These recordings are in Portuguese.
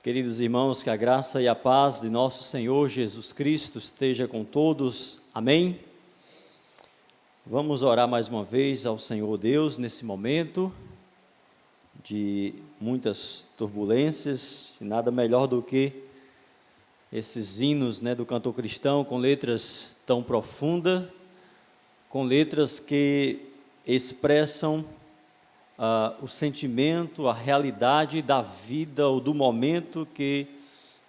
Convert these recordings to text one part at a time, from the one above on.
Queridos irmãos, que a graça e a paz de nosso Senhor Jesus Cristo esteja com todos. Amém? Vamos orar mais uma vez ao Senhor Deus nesse momento de muitas turbulências, e nada melhor do que esses hinos, do cantor cristão, com letras tão profundas, com letras que expressam o sentimento, a realidade da vida ou do momento que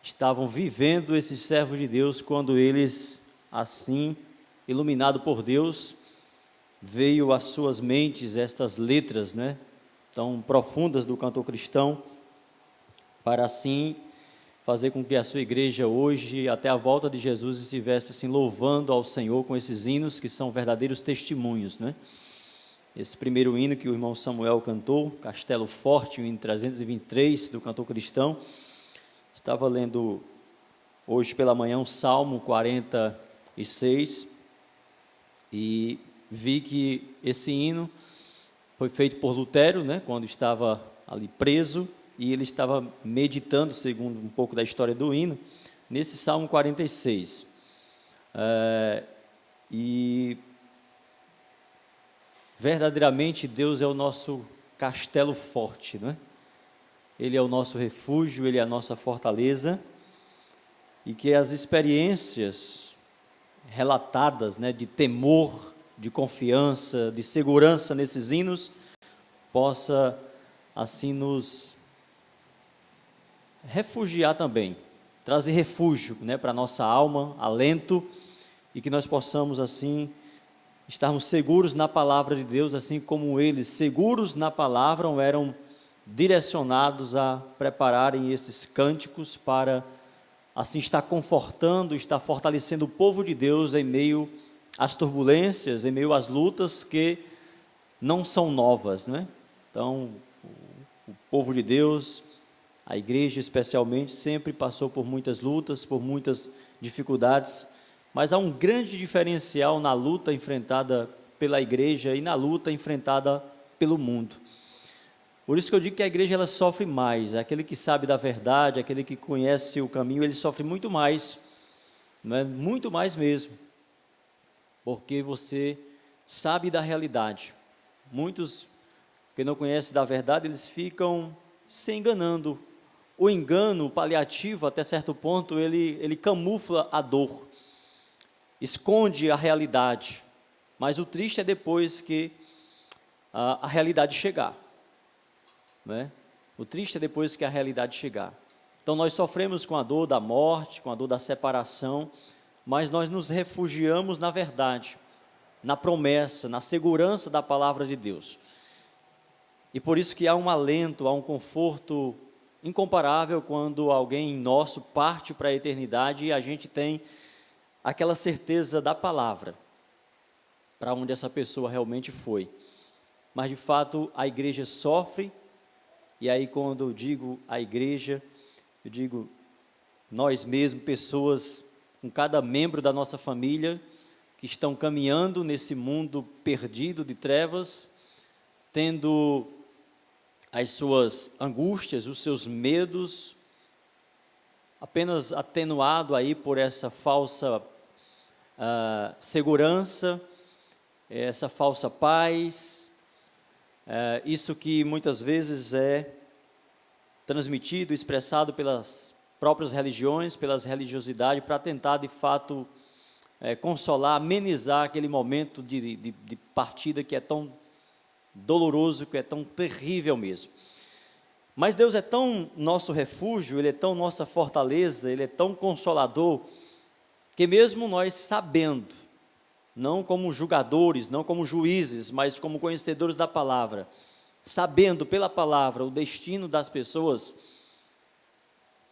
estavam vivendo esses servos de Deus, quando eles, assim, iluminados por Deus, veio às suas mentes estas letras, tão profundas do cantor cristão, para assim fazer com que a sua igreja hoje, até a volta de Jesus, estivesse assim louvando ao Senhor com esses hinos que são verdadeiros testemunhos, Esse primeiro hino que o irmão Samuel cantou, Castelo Forte, o hino 323 do cantor cristão. Estava lendo hoje pela manhã o Salmo 46 e vi que esse hino foi feito por Lutero, quando estava ali preso, e ele estava meditando, segundo um pouco da história do hino, nesse Salmo 46. Verdadeiramente Deus é o nosso castelo forte, Ele é o nosso refúgio, Ele é a nossa fortaleza, e que as experiências relatadas, de temor, de confiança, de segurança nesses hinos, possa assim nos refugiar também, trazer refúgio, para a nossa alma, alento, e que nós possamos assim estarmos seguros na palavra de Deus, assim como eles, seguros na palavra, eram direcionados a prepararem esses cânticos para, assim, estar confortando, estar fortalecendo o povo de Deus em meio às turbulências, em meio às lutas que não são novas, Então, o povo de Deus, a igreja especialmente, sempre passou por muitas lutas, por muitas dificuldades, mas há um grande diferencial na luta enfrentada pela igreja e na luta enfrentada pelo mundo. Por isso que eu digo que a igreja ela sofre mais. Aquele que sabe da verdade, aquele que conhece o caminho, ele sofre muito mais, muito mais mesmo, porque você sabe da realidade. Muitos que não conhecem da verdade, eles ficam se enganando. O engano paliativo, até certo ponto, ele camufla a dor, esconde a realidade, mas o triste é depois que a realidade chegar, O triste é depois que a realidade chegar. Então nós sofremos com a dor da morte, com a dor da separação, mas nós nos refugiamos na verdade, na promessa, na segurança da palavra de Deus. E por isso que há um alento, há um conforto incomparável quando alguém nosso parte para a eternidade e a gente tem aquela certeza da palavra, para onde essa pessoa realmente foi. Mas de fato a igreja sofre, e aí quando eu digo a igreja, eu digo nós mesmos, pessoas, com cada membro da nossa família, que estão caminhando nesse mundo perdido de trevas, tendo as suas angústias, os seus medos, apenas atenuado aí por essa falsa segurança, essa falsa paz, isso que muitas vezes é transmitido, expressado pelas próprias religiões, pelas religiosidades, para tentar de fato consolar, amenizar aquele momento de partida que é tão doloroso, que é tão terrível mesmo. Mas Deus é tão nosso refúgio, Ele é tão nossa fortaleza, Ele é tão consolador, que mesmo nós sabendo, não como julgadores, não como juízes, mas como conhecedores da palavra, sabendo pela palavra o destino das pessoas,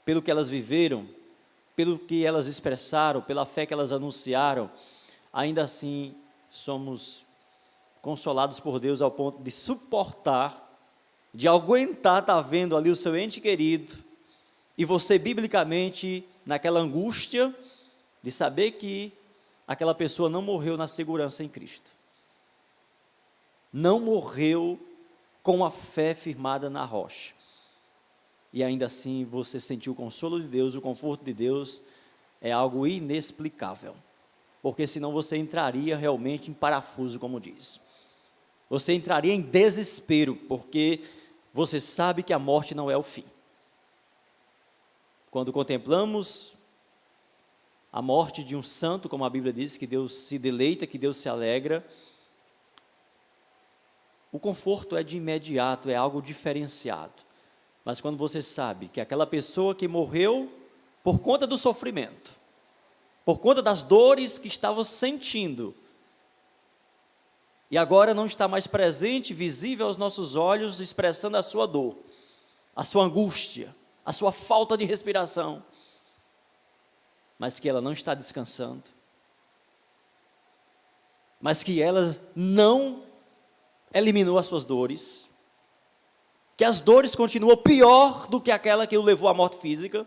pelo que elas viveram, pelo que elas expressaram, pela fé que elas anunciaram, ainda assim somos consolados por Deus ao ponto de suportar, de aguentar estar vendo ali o seu ente querido, e você biblicamente naquela angústia, de saber que aquela pessoa não morreu na segurança em Cristo, não morreu com a fé firmada na rocha, e ainda assim você sentiu o consolo de Deus, o conforto de Deus, é algo inexplicável. Porque senão você entraria realmente em parafuso, como diz. Você entraria em desespero, porque você sabe que a morte não é o fim. Quando contemplamos a morte de um santo, como a Bíblia diz, que Deus se deleita, que Deus se alegra, o conforto é de imediato, é algo diferenciado. Mas quando você sabe que aquela pessoa que morreu por conta do sofrimento, por conta das dores que estava sentindo, e agora não está mais presente, visível aos nossos olhos, expressando a sua dor, a sua angústia, a sua falta de respiração, mas que ela não está descansando, mas que ela não eliminou as suas dores, que as dores continuam pior do que aquela que o levou à morte física,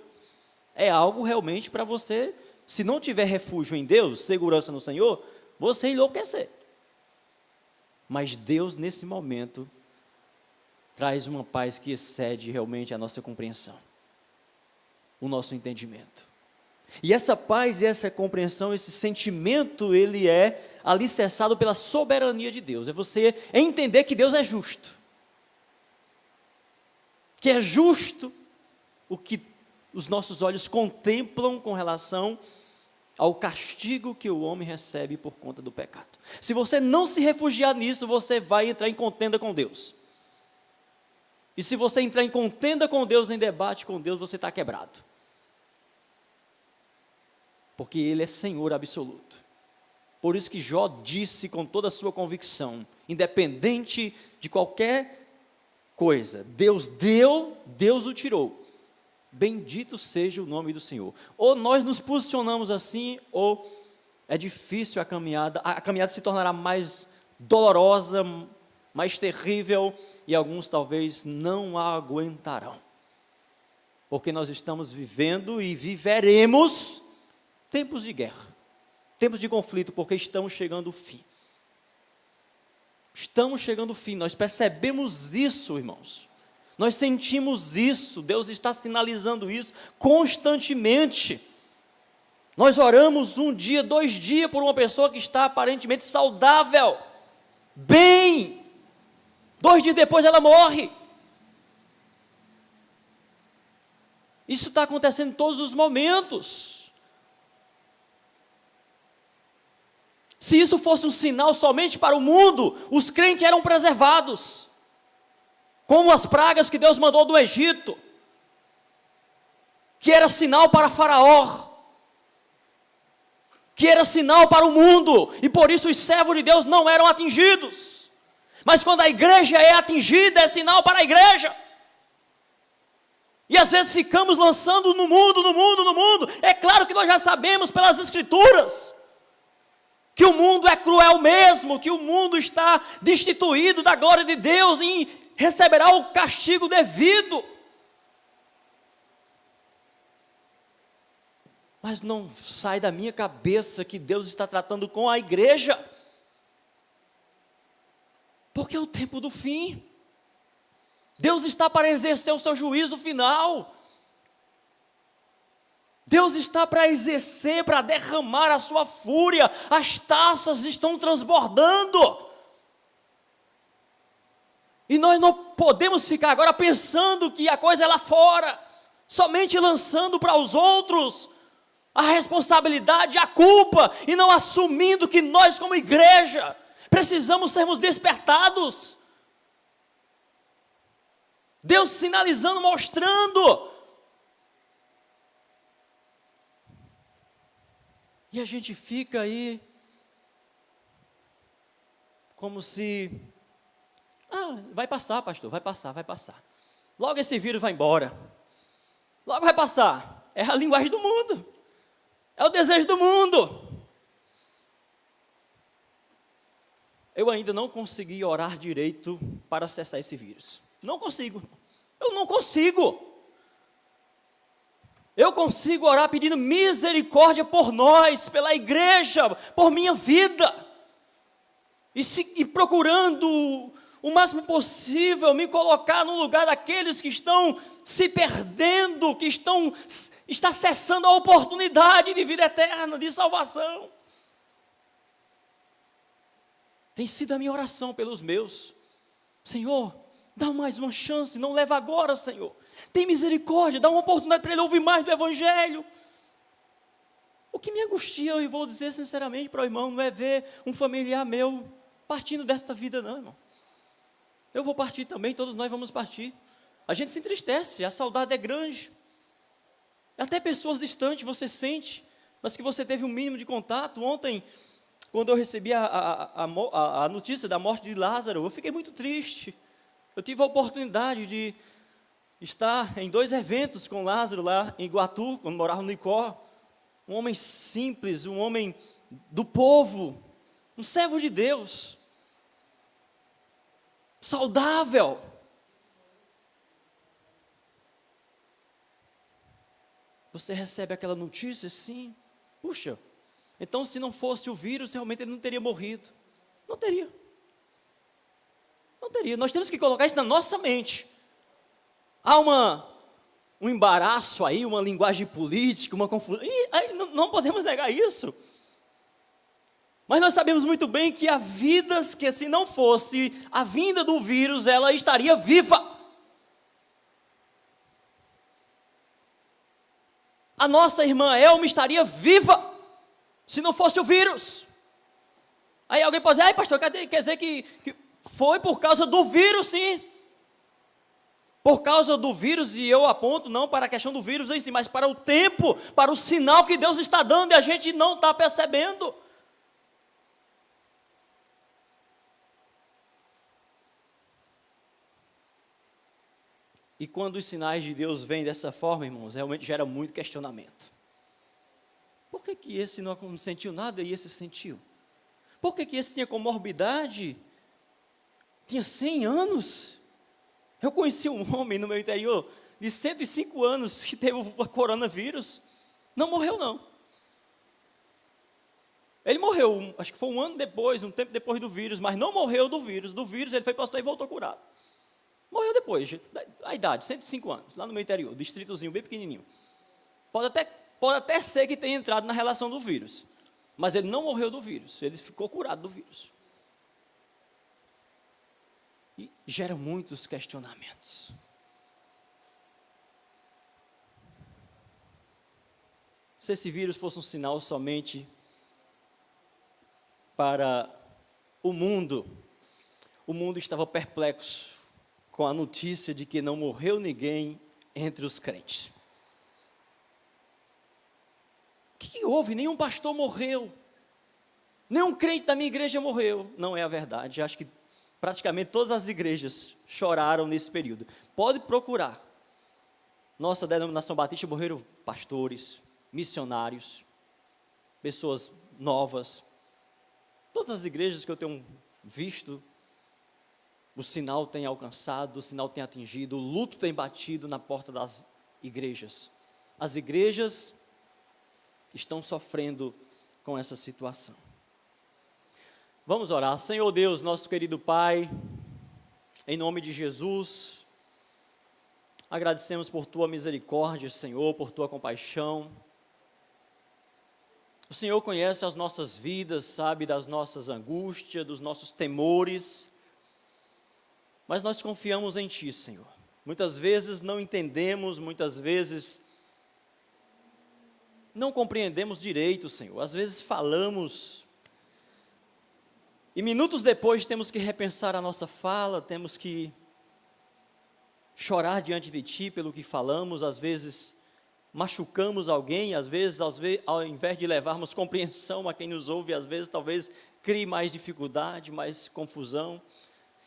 é algo realmente para você, se não tiver refúgio em Deus, segurança no Senhor, você enlouquecer. Mas Deus, nesse momento, traz uma paz que excede realmente a nossa compreensão, o nosso entendimento. E essa paz e essa compreensão, esse sentimento, ele é alicerçado pela soberania de Deus. É você entender que Deus é justo. Que é justo o que os nossos olhos contemplam com relação ao castigo que o homem recebe por conta do pecado. Se você não se refugiar nisso, você vai entrar em contenda com Deus. E se você entrar em contenda com Deus, em debate com Deus, você está quebrado. Porque Ele é Senhor absoluto. Por isso que Jó disse com toda a sua convicção, independente de qualquer coisa, Deus deu, Deus o tirou. Bendito seja o nome do Senhor. Ou nós nos posicionamos assim, ou é difícil a caminhada se tornará mais dolorosa, mais terrível, e alguns talvez não a aguentarão. Porque nós estamos vivendo e viveremos tempos de guerra, tempos de conflito, porque estamos chegando ao fim. Estamos chegando ao fim, nós percebemos isso, irmãos. Nós sentimos isso, Deus está sinalizando isso constantemente. Nós oramos 1 dia, 2 dias por uma pessoa que está aparentemente saudável, bem. 2 dias depois ela morre. Isso está acontecendo em todos os momentos. Se isso fosse um sinal somente para o mundo, os crentes eram preservados. Como as pragas que Deus mandou do Egito, que era sinal para Faraó, que era sinal para o mundo, e por isso os servos de Deus não eram atingidos. Mas quando a igreja é atingida, é sinal para a igreja. E às vezes ficamos lançando no mundo. É claro que nós já sabemos pelas Escrituras que o mundo é cruel mesmo, que o mundo está destituído da glória de Deus e receberá o castigo devido. Mas não sai da minha cabeça que Deus está tratando com a igreja, porque é o tempo do fim. Deus está para exercer o seu juízo final. Deus está para exercer, para derramar a sua fúria. As taças estão transbordando. E nós não podemos ficar agora pensando que a coisa é lá fora, somente lançando para os outros a responsabilidade, a culpa, e não assumindo que nós como igreja precisamos sermos despertados. Deus sinalizando, mostrando. E a gente fica aí como se... vai passar, pastor, vai passar. Logo esse vírus vai embora. Logo vai passar. É a linguagem do mundo. É o desejo do mundo. Eu ainda não consegui orar direito para cessar esse vírus. Não consigo. Eu não consigo. Eu consigo orar pedindo misericórdia por nós, pela igreja, por minha vida. E procurando o máximo possível, me colocar no lugar daqueles que estão se perdendo, que está cessando a oportunidade de vida eterna, de salvação. Tem sido a minha oração pelos meus. Senhor, dá mais uma chance, não leva agora, Senhor. Tem misericórdia, dá uma oportunidade para ele ouvir mais do Evangelho. O que me angustia, eu vou dizer sinceramente para o irmão, não é ver um familiar meu partindo desta vida, não, irmão. Eu vou partir também, todos nós vamos partir. A gente se entristece, a saudade é grande. Até pessoas distantes você sente, mas que você teve um mínimo de contato. Ontem, quando eu recebi a notícia da morte de Lázaro, eu fiquei muito triste. Eu tive a oportunidade de estar em 2 eventos com Lázaro lá em Iguatu, quando morava no Icó. Um homem simples, um homem do povo, um servo de Deus, saudável. Você recebe aquela notícia assim, puxa, então se não fosse o vírus, realmente ele não teria morrido. Não teria. Não teria. Nós temos que colocar isso na nossa mente. Há um embaraço aí, uma linguagem política, uma confusão. Não podemos negar isso. Mas nós sabemos muito bem que há vidas que, se não fosse a vinda do vírus, ela estaria viva. A nossa irmã Elma estaria viva, se não fosse o vírus. Aí alguém pode dizer, pastor, quer dizer que foi por causa do vírus, sim. Por causa do vírus, e eu aponto não para a questão do vírus em si, mas para o tempo, para o sinal que Deus está dando e a gente não está percebendo. E quando os sinais de Deus vêm dessa forma, irmãos, realmente gera muito questionamento. Por que esse não sentiu nada e esse sentiu? Por que esse tinha comorbidade? Tinha 100 anos? Eu conheci um homem no meu interior de 105 anos que teve o coronavírus. Não morreu, não. Ele morreu, acho que foi um ano depois, um tempo depois do vírus, mas não morreu do vírus. Do vírus ele foi para o hospital e voltou curado. Morreu depois, a idade, 105 anos, lá no meu interior, distritozinho bem pequenininho. Pode até ser que tenha entrado na relação do vírus, mas ele não morreu do vírus, ele ficou curado do vírus. E gera muitos questionamentos. Se esse vírus fosse um sinal somente para o mundo estava perplexo com a notícia de que não morreu ninguém entre os crentes. O que houve? Nenhum pastor morreu. Nenhum crente da minha igreja morreu. Não é a verdade. Acho que praticamente todas as igrejas choraram nesse período. Pode procurar. Nossa denominação batista morreram pastores, missionários, pessoas novas. Todas as igrejas que eu tenho visto, o sinal tem alcançado, o sinal tem atingido, o luto tem batido na porta das igrejas. As igrejas estão sofrendo com essa situação. Vamos orar. Senhor Deus, nosso querido Pai, em nome de Jesus, agradecemos por Tua misericórdia, Senhor, por Tua compaixão. O Senhor conhece as nossas vidas, sabe das nossas angústias, dos nossos temores, mas nós confiamos em Ti, Senhor. Muitas vezes não entendemos, muitas vezes não compreendemos direito, Senhor. Às vezes falamos e minutos depois temos que repensar a nossa fala, temos que chorar diante de Ti pelo que falamos. Às vezes machucamos alguém, às vezes ao invés de levarmos compreensão a quem nos ouve, às vezes talvez crie mais dificuldade, mais confusão.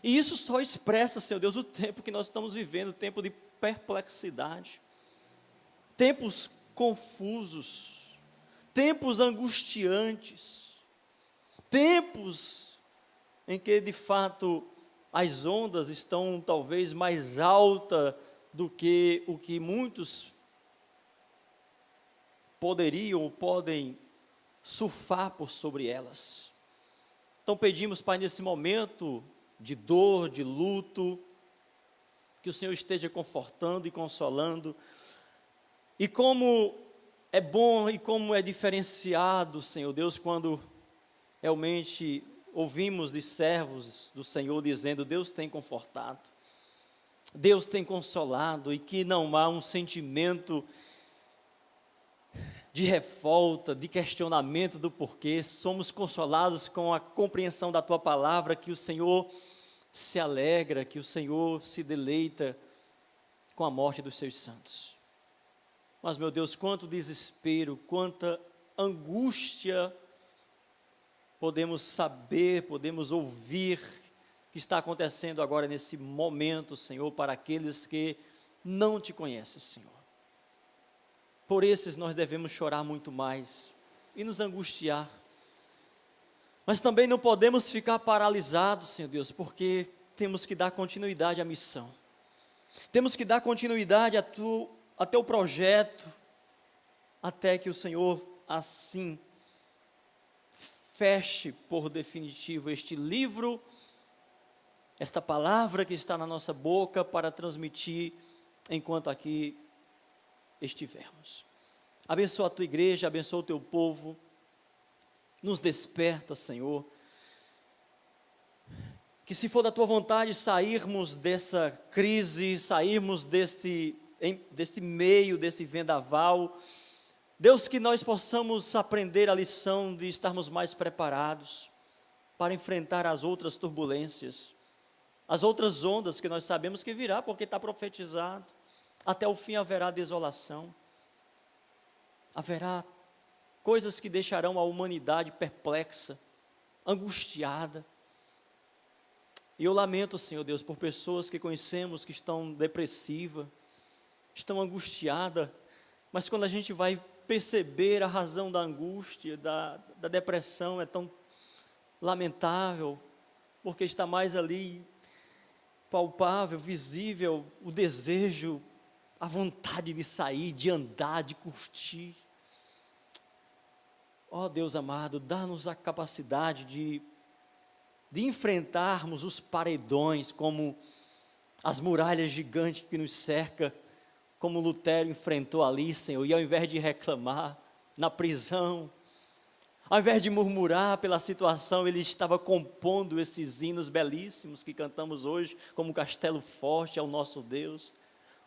E isso só expressa, Senhor Deus, o tempo que nós estamos vivendo, tempo de perplexidade, tempos confusos, tempos angustiantes, tempos em que de fato as ondas estão talvez mais altas do que o que muitos poderiam ou podem surfar por sobre elas. Então pedimos, Pai, nesse momento, de dor, de luto, que o Senhor esteja confortando e consolando. E como é bom e como é diferenciado, Senhor Deus, quando realmente ouvimos de servos do Senhor dizendo: Deus tem confortado, Deus tem consolado, e que não há um sentimento de revolta, de questionamento do porquê. Somos consolados com a compreensão da Tua palavra, que o Senhor se alegra, que o Senhor se deleita com a morte dos seus santos. Mas, meu Deus, quanto desespero, quanta angústia podemos saber, podemos ouvir que está acontecendo agora nesse momento, Senhor, para aqueles que não Te conhecem, Senhor. Por esses nós devemos chorar muito mais e nos angustiar. Mas também não podemos ficar paralisados, Senhor Deus, porque temos que dar continuidade à missão. Temos que dar continuidade a Teu projeto, até que o Senhor assim feche por definitivo este livro, esta palavra que está na nossa boca para transmitir enquanto aqui estivermos. Abençoa a Tua igreja, abençoa o Teu povo, nos desperta, Senhor, que se for da Tua vontade sairmos dessa crise, sairmos deste meio, desse vendaval, Deus, que nós possamos aprender a lição de estarmos mais preparados para enfrentar as outras turbulências, as outras ondas que nós sabemos que virá, porque está profetizado. Até o fim haverá desolação, haverá coisas que deixarão a humanidade perplexa, angustiada. E eu lamento, Senhor Deus, por pessoas que conhecemos que estão depressivas, estão angustiadas, mas quando a gente vai perceber a razão da angústia, da depressão, é tão lamentável, porque está mais ali palpável, visível, o desejo, a vontade de sair, de andar, de curtir. Ó Deus amado, dá-nos a capacidade de enfrentarmos os paredões, como as muralhas gigantes que nos cercam, como Lutero enfrentou ali, Senhor, e ao invés de reclamar na prisão, ao invés de murmurar pela situação, ele estava compondo esses hinos belíssimos que cantamos hoje, como Castelo Forte ao nosso Deus.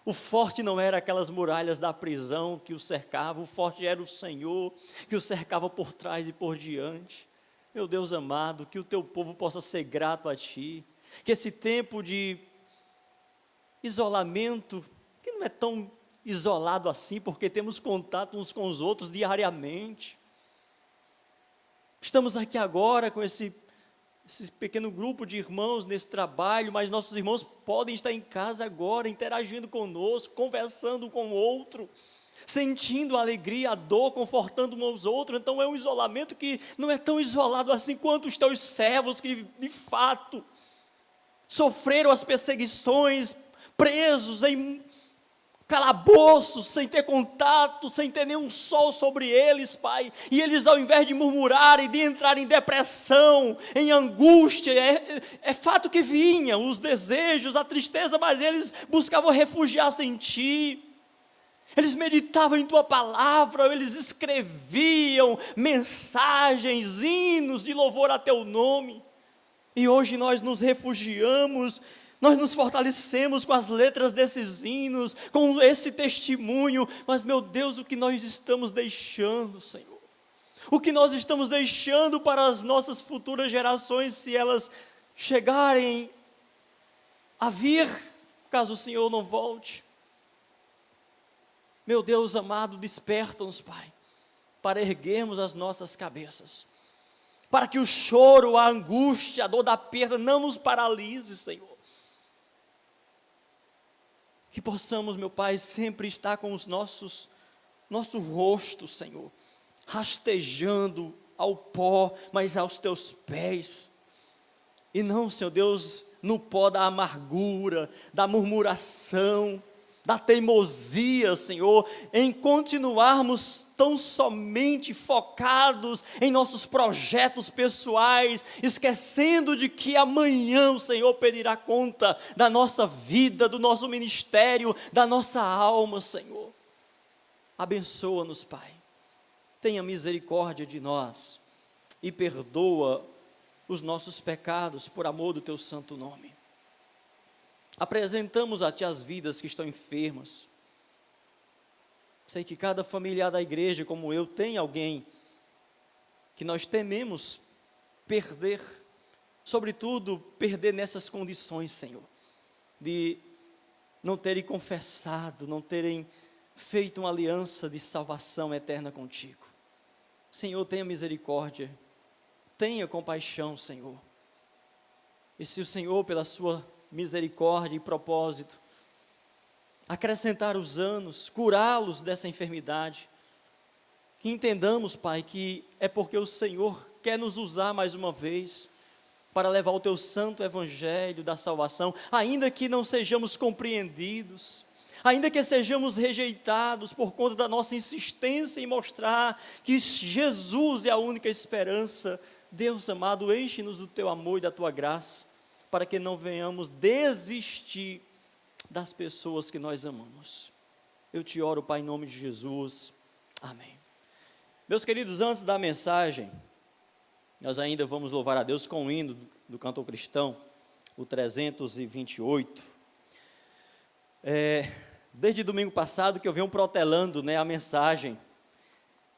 O forte não era aquelas muralhas da prisão que o cercavam, o forte era o Senhor, que o cercava por trás e por diante. Meu Deus amado, que o Teu povo possa ser grato a Ti, que esse tempo de isolamento, que não é tão isolado assim, porque temos contato uns com os outros diariamente. Estamos aqui agora com esse pequeno grupo de irmãos nesse trabalho, mas nossos irmãos podem estar em casa agora, interagindo conosco, conversando com o outro, sentindo a alegria, a dor, confortando uns aos outros. Então é um isolamento que não é tão isolado assim quanto os Teus servos que de fato sofreram as perseguições, presos em calabouços, sem ter contato, sem ter nenhum sol sobre eles, Pai, e eles, ao invés de murmurarem, de entrar em depressão, em angústia, é fato que vinha os desejos, a tristeza, mas eles buscavam refugiar-se em Ti, eles meditavam em Tua palavra, eles escreviam mensagens, hinos de louvor a Teu nome, e hoje nós nos refugiamos, nós nos fortalecemos com as letras desses hinos, com esse testemunho, mas, meu Deus, o que nós estamos deixando, Senhor? O que nós estamos deixando para as nossas futuras gerações, se elas chegarem a vir, caso o Senhor não volte? Meu Deus amado, desperta-nos, Pai, para erguermos as nossas cabeças, para que o choro, a angústia, a dor da perda não nos paralise, Senhor. Que possamos, meu Pai, sempre estar com os nosso rosto, Senhor, rastejando ao pó, mas aos Teus pés, e não, Senhor Deus, no pó da amargura, da murmuração, da teimosia, Senhor, em continuarmos tão somente focados em nossos projetos pessoais, esquecendo de que amanhã o Senhor pedirá conta da nossa vida, do nosso ministério, da nossa alma, Senhor. Abençoa-nos, Pai. Tenha misericórdia de nós e perdoa os nossos pecados por amor do Teu santo nome. Apresentamos a Ti as vidas que estão enfermas. Sei que cada familiar da igreja, como eu, tem alguém que nós tememos perder, sobretudo perder nessas condições, Senhor, de não terem confessado, não terem feito uma aliança de salvação eterna contigo. Senhor, tenha misericórdia, tenha compaixão, Senhor. E se o Senhor, pela sua misericórdia e propósito, acrescentar os anos, curá-los dessa enfermidade, que entendamos, Pai, que é porque o Senhor quer nos usar mais uma vez para levar o Teu santo evangelho da salvação, ainda que não sejamos compreendidos, ainda que sejamos rejeitados por conta da nossa insistência em mostrar que Jesus é a única esperança. Deus amado, enche-nos do Teu amor e da Tua graça, para que não venhamos desistir das pessoas que nós amamos. Eu te oro, Pai, em nome de Jesus. Amém. Meus queridos, antes da mensagem, nós ainda vamos louvar a Deus com o hino do cantor cristão, o 328. Desde domingo passado que eu venho protelando, a mensagem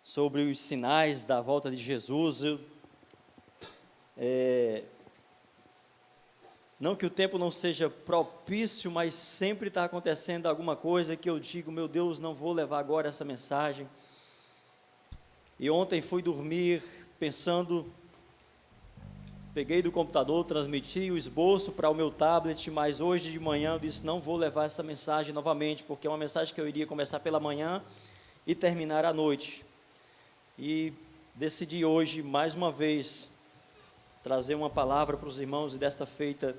sobre os sinais da volta de Jesus. Não que o tempo não seja propício, mas sempre está acontecendo alguma coisa que eu digo, meu Deus, não vou levar agora essa mensagem. E ontem fui dormir pensando, peguei do computador, transmiti o esboço para o meu tablet, mas hoje de manhã eu disse, não vou levar essa mensagem novamente, porque é uma mensagem que eu iria começar pela manhã e terminar à noite. E decidi hoje, mais uma vez, trazer uma palavra para os irmãos, e desta feita,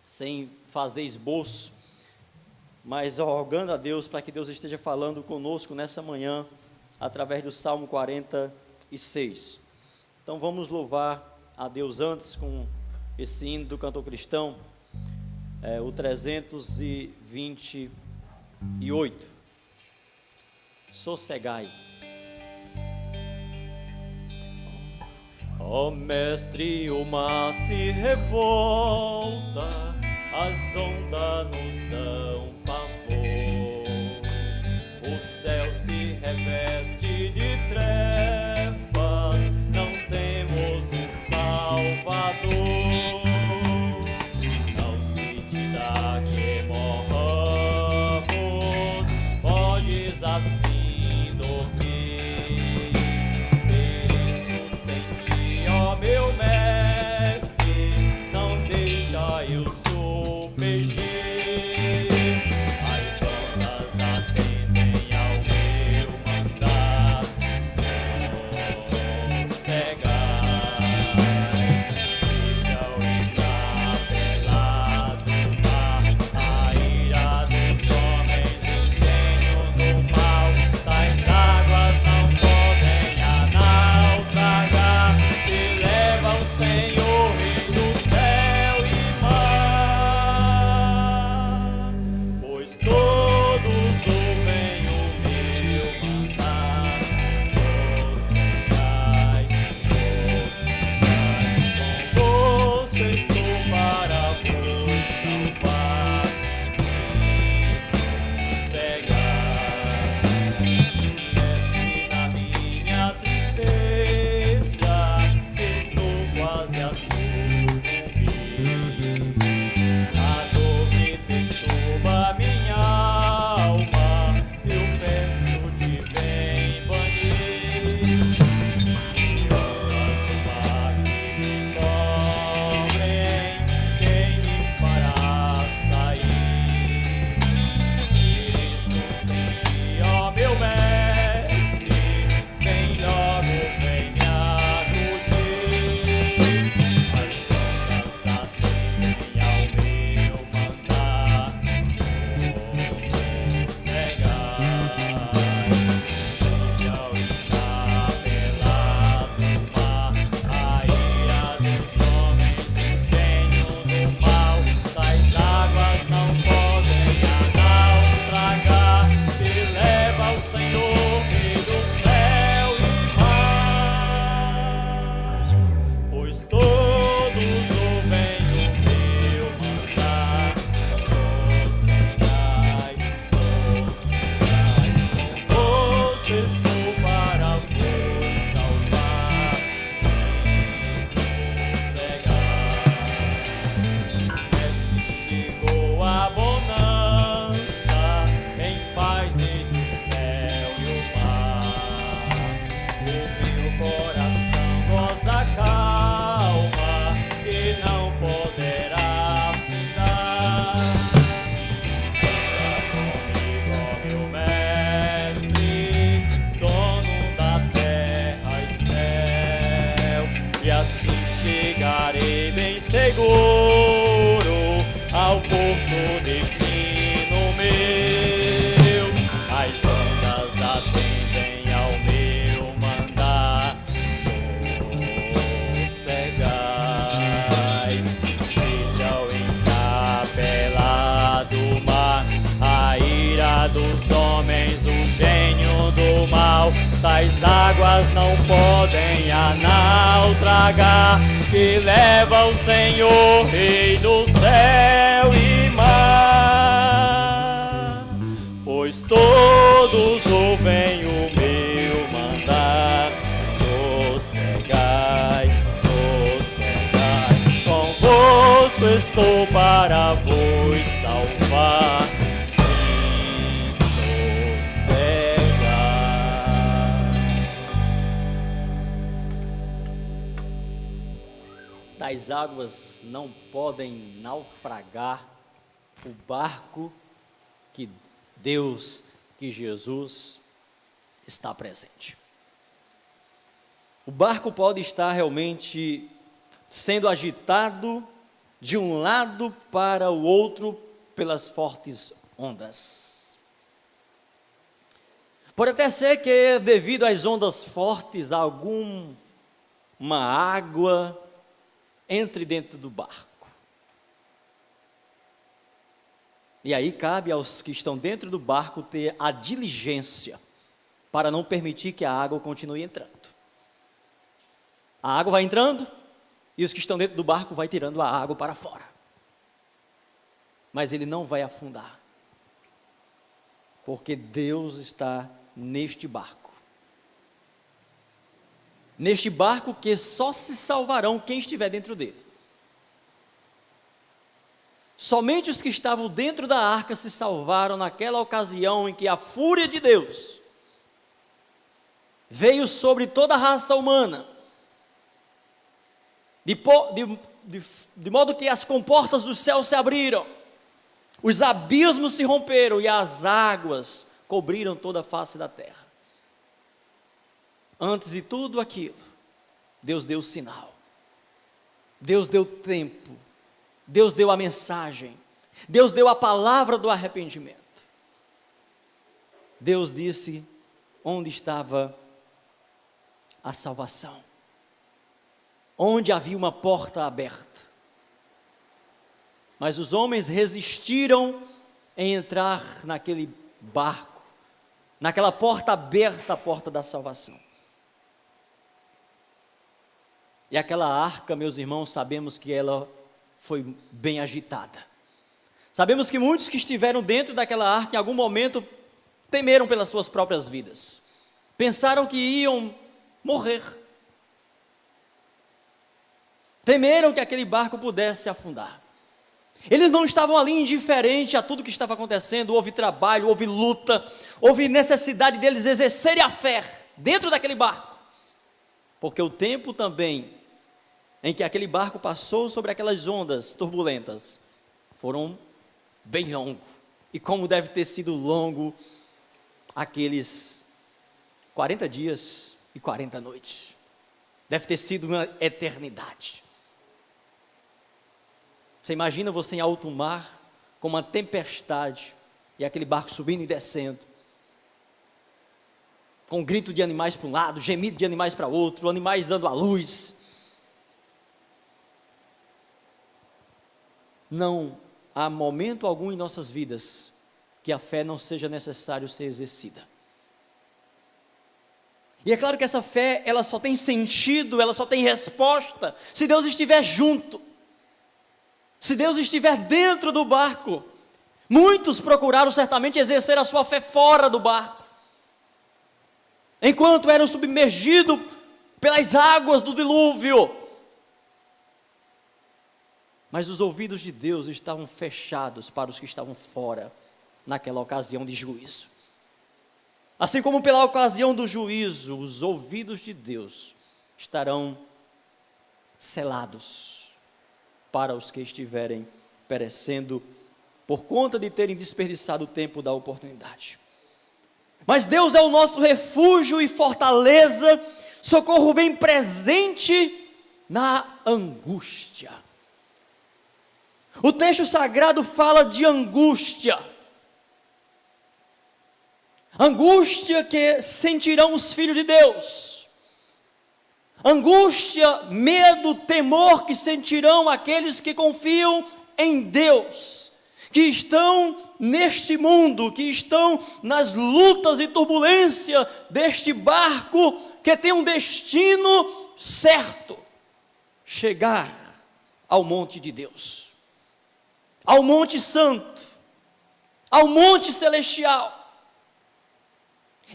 sem fazer esboço, mas rogando a Deus para que Deus esteja falando conosco nessa manhã, através do Salmo 46. Então vamos louvar a Deus antes com esse hino do cantor cristão, o 328. Sossegai. Ó Mestre, o mar se revolta, as ondas nos dão pavor, o céu se reveste de trevas, não temos um Salvador. Não se te dá que morramos, podes assim dormir. Ó meu mestre, não deixa eu submergir. As ondas atendem ao meu mandado. Sossegai. Seja o entrar pelado mar, a ira dos homens, o gênio do mal, tais águas atendem ao meu mandar. Sossegai, sejam encapelados do mar, a ira dos homens, o gênio do mal. Tais águas não podem a naufragar, que leva o Senhor, Rei do céu e mar. Pois todos ouvem o meu mandar. Sossegai, sossegai, convosco estou para vos salvar. Sim, sossegai. Tais águas não podem naufragar o barco que Deus, que Jesus está presente. O barco pode estar realmente sendo agitado de um lado para o outro pelas fortes ondas. Pode até ser que, devido às ondas fortes, alguma água entre dentro do barco. E aí cabe aos que estão dentro do barco ter a diligência para não permitir que a água continue entrando. A água vai entrando e os que estão dentro do barco vai tirando a água para fora. Mas ele não vai afundar, porque Deus está neste barco. Neste barco que só se salvarão quem estiver dentro dele. Somente os que estavam dentro da arca se salvaram naquela ocasião em que a fúria de Deus veio sobre toda a raça humana, de modo que as comportas do céu se abriram, os abismos se romperam e as águas cobriram toda a face da terra. Antes de tudo aquilo, Deus deu o sinal, Deus deu tempo, Deus deu a mensagem, Deus deu a palavra do arrependimento. Deus disse onde estava a salvação, onde havia uma porta aberta. Mas os homens resistiram em entrar naquele barco, naquela porta aberta, a porta da salvação. E aquela arca, meus irmãos, sabemos que ela foi bem agitada. Sabemos que muitos que estiveram dentro daquela arca, em algum momento, temeram pelas suas próprias vidas. Pensaram que iam morrer. Temeram que aquele barco pudesse afundar. Eles não estavam ali indiferentes a tudo que estava acontecendo. Houve trabalho, houve luta, houve necessidade deles exercerem a fé dentro daquele barco. Porque o tempo também em que aquele barco passou sobre aquelas ondas turbulentas foram bem longos. E como deve ter sido longo aqueles 40 dias e 40 noites. Deve ter sido uma eternidade. Você imagina você em alto mar, com uma tempestade, e aquele barco subindo e descendo, com um grito de animais para um lado, gemido de animais para outro, animais dando à luz. Não há momento algum em nossas vidas que a fé não seja necessário ser exercida. E é claro que essa fé, ela só tem sentido, ela só tem resposta, se Deus estiver junto. Se Deus estiver dentro do barco. Muitos procuraram certamente exercer a sua fé fora do barco, enquanto eram submergidos pelas águas do dilúvio. Mas os ouvidos de Deus estavam fechados para os que estavam fora, naquela ocasião de juízo. Assim como pela ocasião do juízo, os ouvidos de Deus estarão selados para os que estiverem perecendo por conta de terem desperdiçado o tempo da oportunidade. Mas Deus é o nosso refúgio e fortaleza, socorro bem presente na angústia. O texto sagrado fala de angústia. angústia que sentirão os filhos de Deus, angústia, medo, temor que sentirão aqueles que confiam em Deus, que estão neste mundo, que estão nas lutas e turbulência deste barco que tem um destino certo: chegar ao monte de Deus, ao monte santo, ao monte celestial.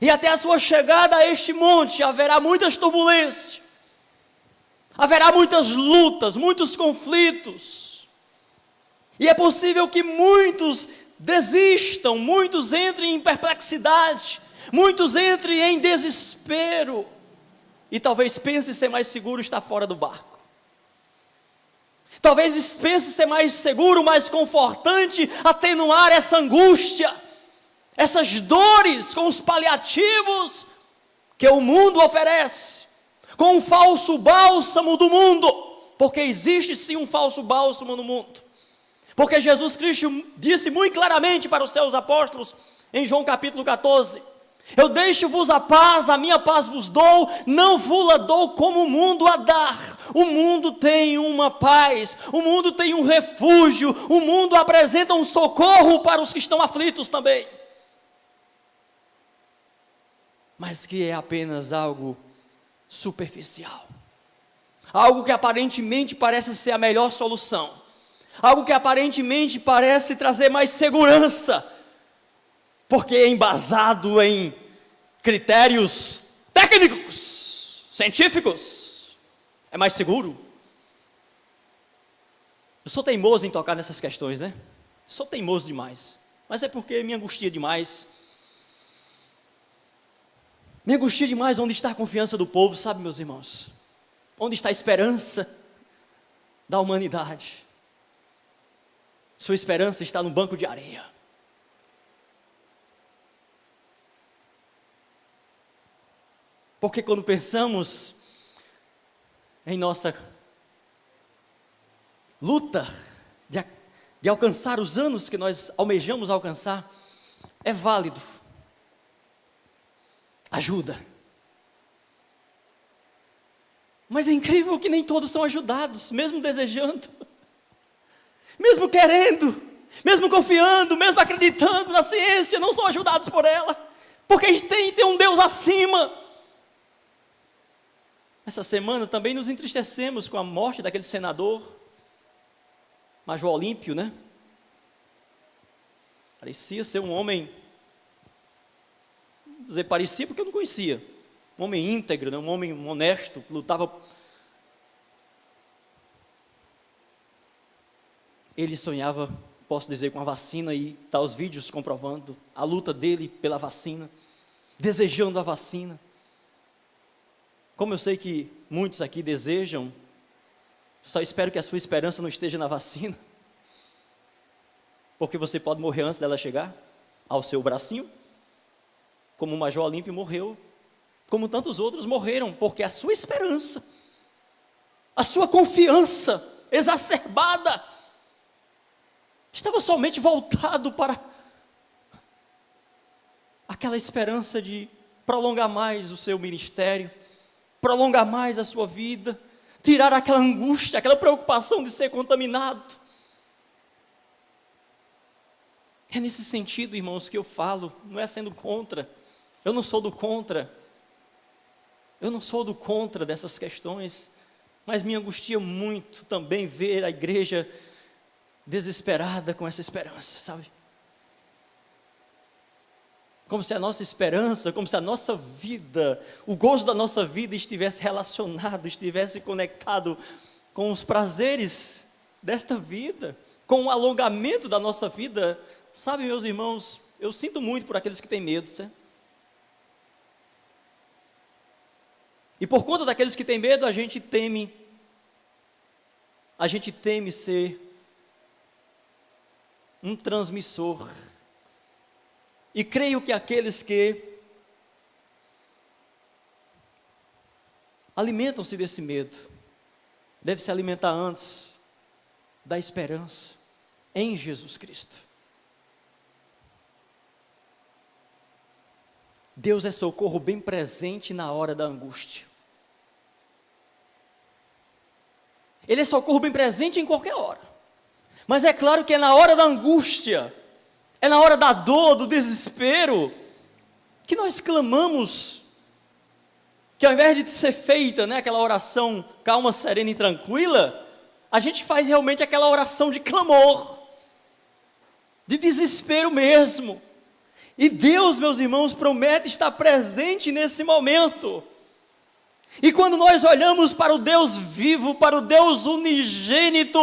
E até a sua chegada a este monte haverá muitas turbulências, haverá muitas lutas, muitos conflitos, e é possível que muitos desistam, muitos entrem em perplexidade, muitos entrem em desespero, e talvez pense ser mais seguro estar fora do barco. Talvez pense ser mais seguro, mais confortante, atenuar essa angústia, essas dores com os paliativos que o mundo oferece, com o falso bálsamo do mundo, porque existe sim um falso bálsamo no mundo. Porque Jesus Cristo disse muito claramente para os seus apóstolos, em João capítulo 14, eu deixo-vos a paz, a minha paz vos dou, não vos-la dou como o mundo a dar. O mundo tem uma paz, o mundo tem um refúgio, o mundo apresenta um socorro para os que estão aflitos também. Mas que é apenas algo superficial, algo que aparentemente parece ser a melhor solução, algo que aparentemente parece trazer mais segurança, porque é embasado em critérios técnicos, científicos, é mais seguro. Eu sou teimoso em tocar nessas questões, né? Sou teimoso demais, mas é porque me angustia demais. Me angustia demais onde está a confiança do povo, sabe, meus irmãos? Onde está a esperança da humanidade? Sua esperança está no banco de areia. Porque quando pensamos em nossa luta de alcançar os anos que nós almejamos alcançar, é válido, ajuda. Mas é incrível que nem todos são ajudados, mesmo desejando, mesmo querendo, mesmo confiando, mesmo acreditando na ciência, não são ajudados por ela, porque eles têm um Deus acima. Essa semana também nos entristecemos com a morte daquele senador, Major Olímpio, né? Parecia ser um homem, vou dizer parecia porque eu não conhecia, um homem íntegro, né? Um homem honesto, lutava. Ele sonhava, posso dizer, com a vacina, e tá os vídeos comprovando a luta dele pela vacina, desejando a vacina. Como eu sei que muitos aqui desejam, só espero que a sua esperança não esteja na vacina, porque você pode morrer antes dela chegar ao seu bracinho, como o Major Olímpio morreu, como tantos outros morreram, porque a sua esperança, a sua confiança exacerbada, estava somente voltado para aquela esperança de prolongar mais o seu ministério, prolongar mais a sua vida, tirar aquela angústia, aquela preocupação de ser contaminado. É nesse sentido, irmãos, que eu falo, não é sendo contra, eu não sou do contra, eu não sou do contra dessas questões, mas me angustia muito também ver a igreja desesperada com essa esperança, sabe? Como se a nossa esperança, como se a nossa vida, o gozo da nossa vida estivesse relacionado, estivesse conectado com os prazeres desta vida, com o alongamento da nossa vida. Sabe, meus irmãos, eu sinto muito por aqueles que têm medo, certo? E por conta daqueles que têm medo, a gente teme ser um transmissor. E creio que aqueles que alimentam-se desse medo, devem se alimentar antes da esperança em Jesus Cristo. Deus é socorro bem presente na hora da angústia. Ele é socorro bem presente em qualquer hora. Mas é claro que é na hora da angústia, é na hora da dor, do desespero, que nós clamamos, que ao invés de ser feita, aquela oração calma, serena e tranquila, a gente faz realmente aquela oração de clamor, de desespero mesmo. E Deus, meus irmãos, promete estar presente nesse momento. E quando nós olhamos para o Deus vivo, para o Deus unigênito,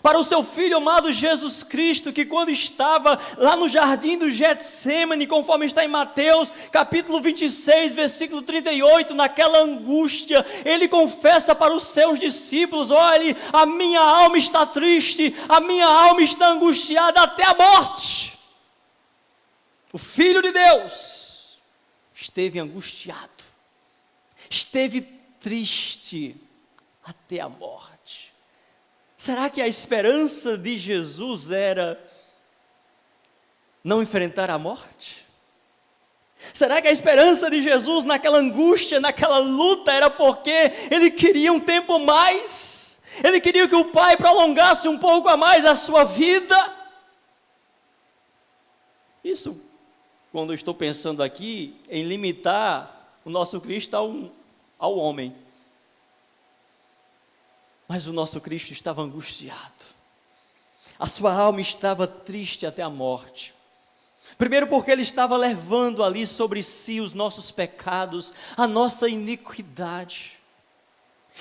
para o seu Filho amado Jesus Cristo, que quando estava lá no jardim do Getsêmani, conforme está em Mateus, capítulo 26, versículo 38, naquela angústia, ele confessa para os seus discípulos: olhe, a minha alma está triste, a minha alma está angustiada até a morte. O Filho de Deus esteve angustiado, esteve triste até a morte. Será que a esperança de Jesus era não enfrentar a morte? Será que a esperança de Jesus naquela angústia, naquela luta, era porque ele queria um tempo mais? Ele queria que o Pai prolongasse um pouco a mais a sua vida? Isso, quando eu estou pensando aqui em limitar o nosso Cristo ao homem. Mas o nosso Cristo estava angustiado. A sua alma estava triste até a morte. Primeiro porque ele estava levando ali sobre si os nossos pecados, a nossa iniquidade.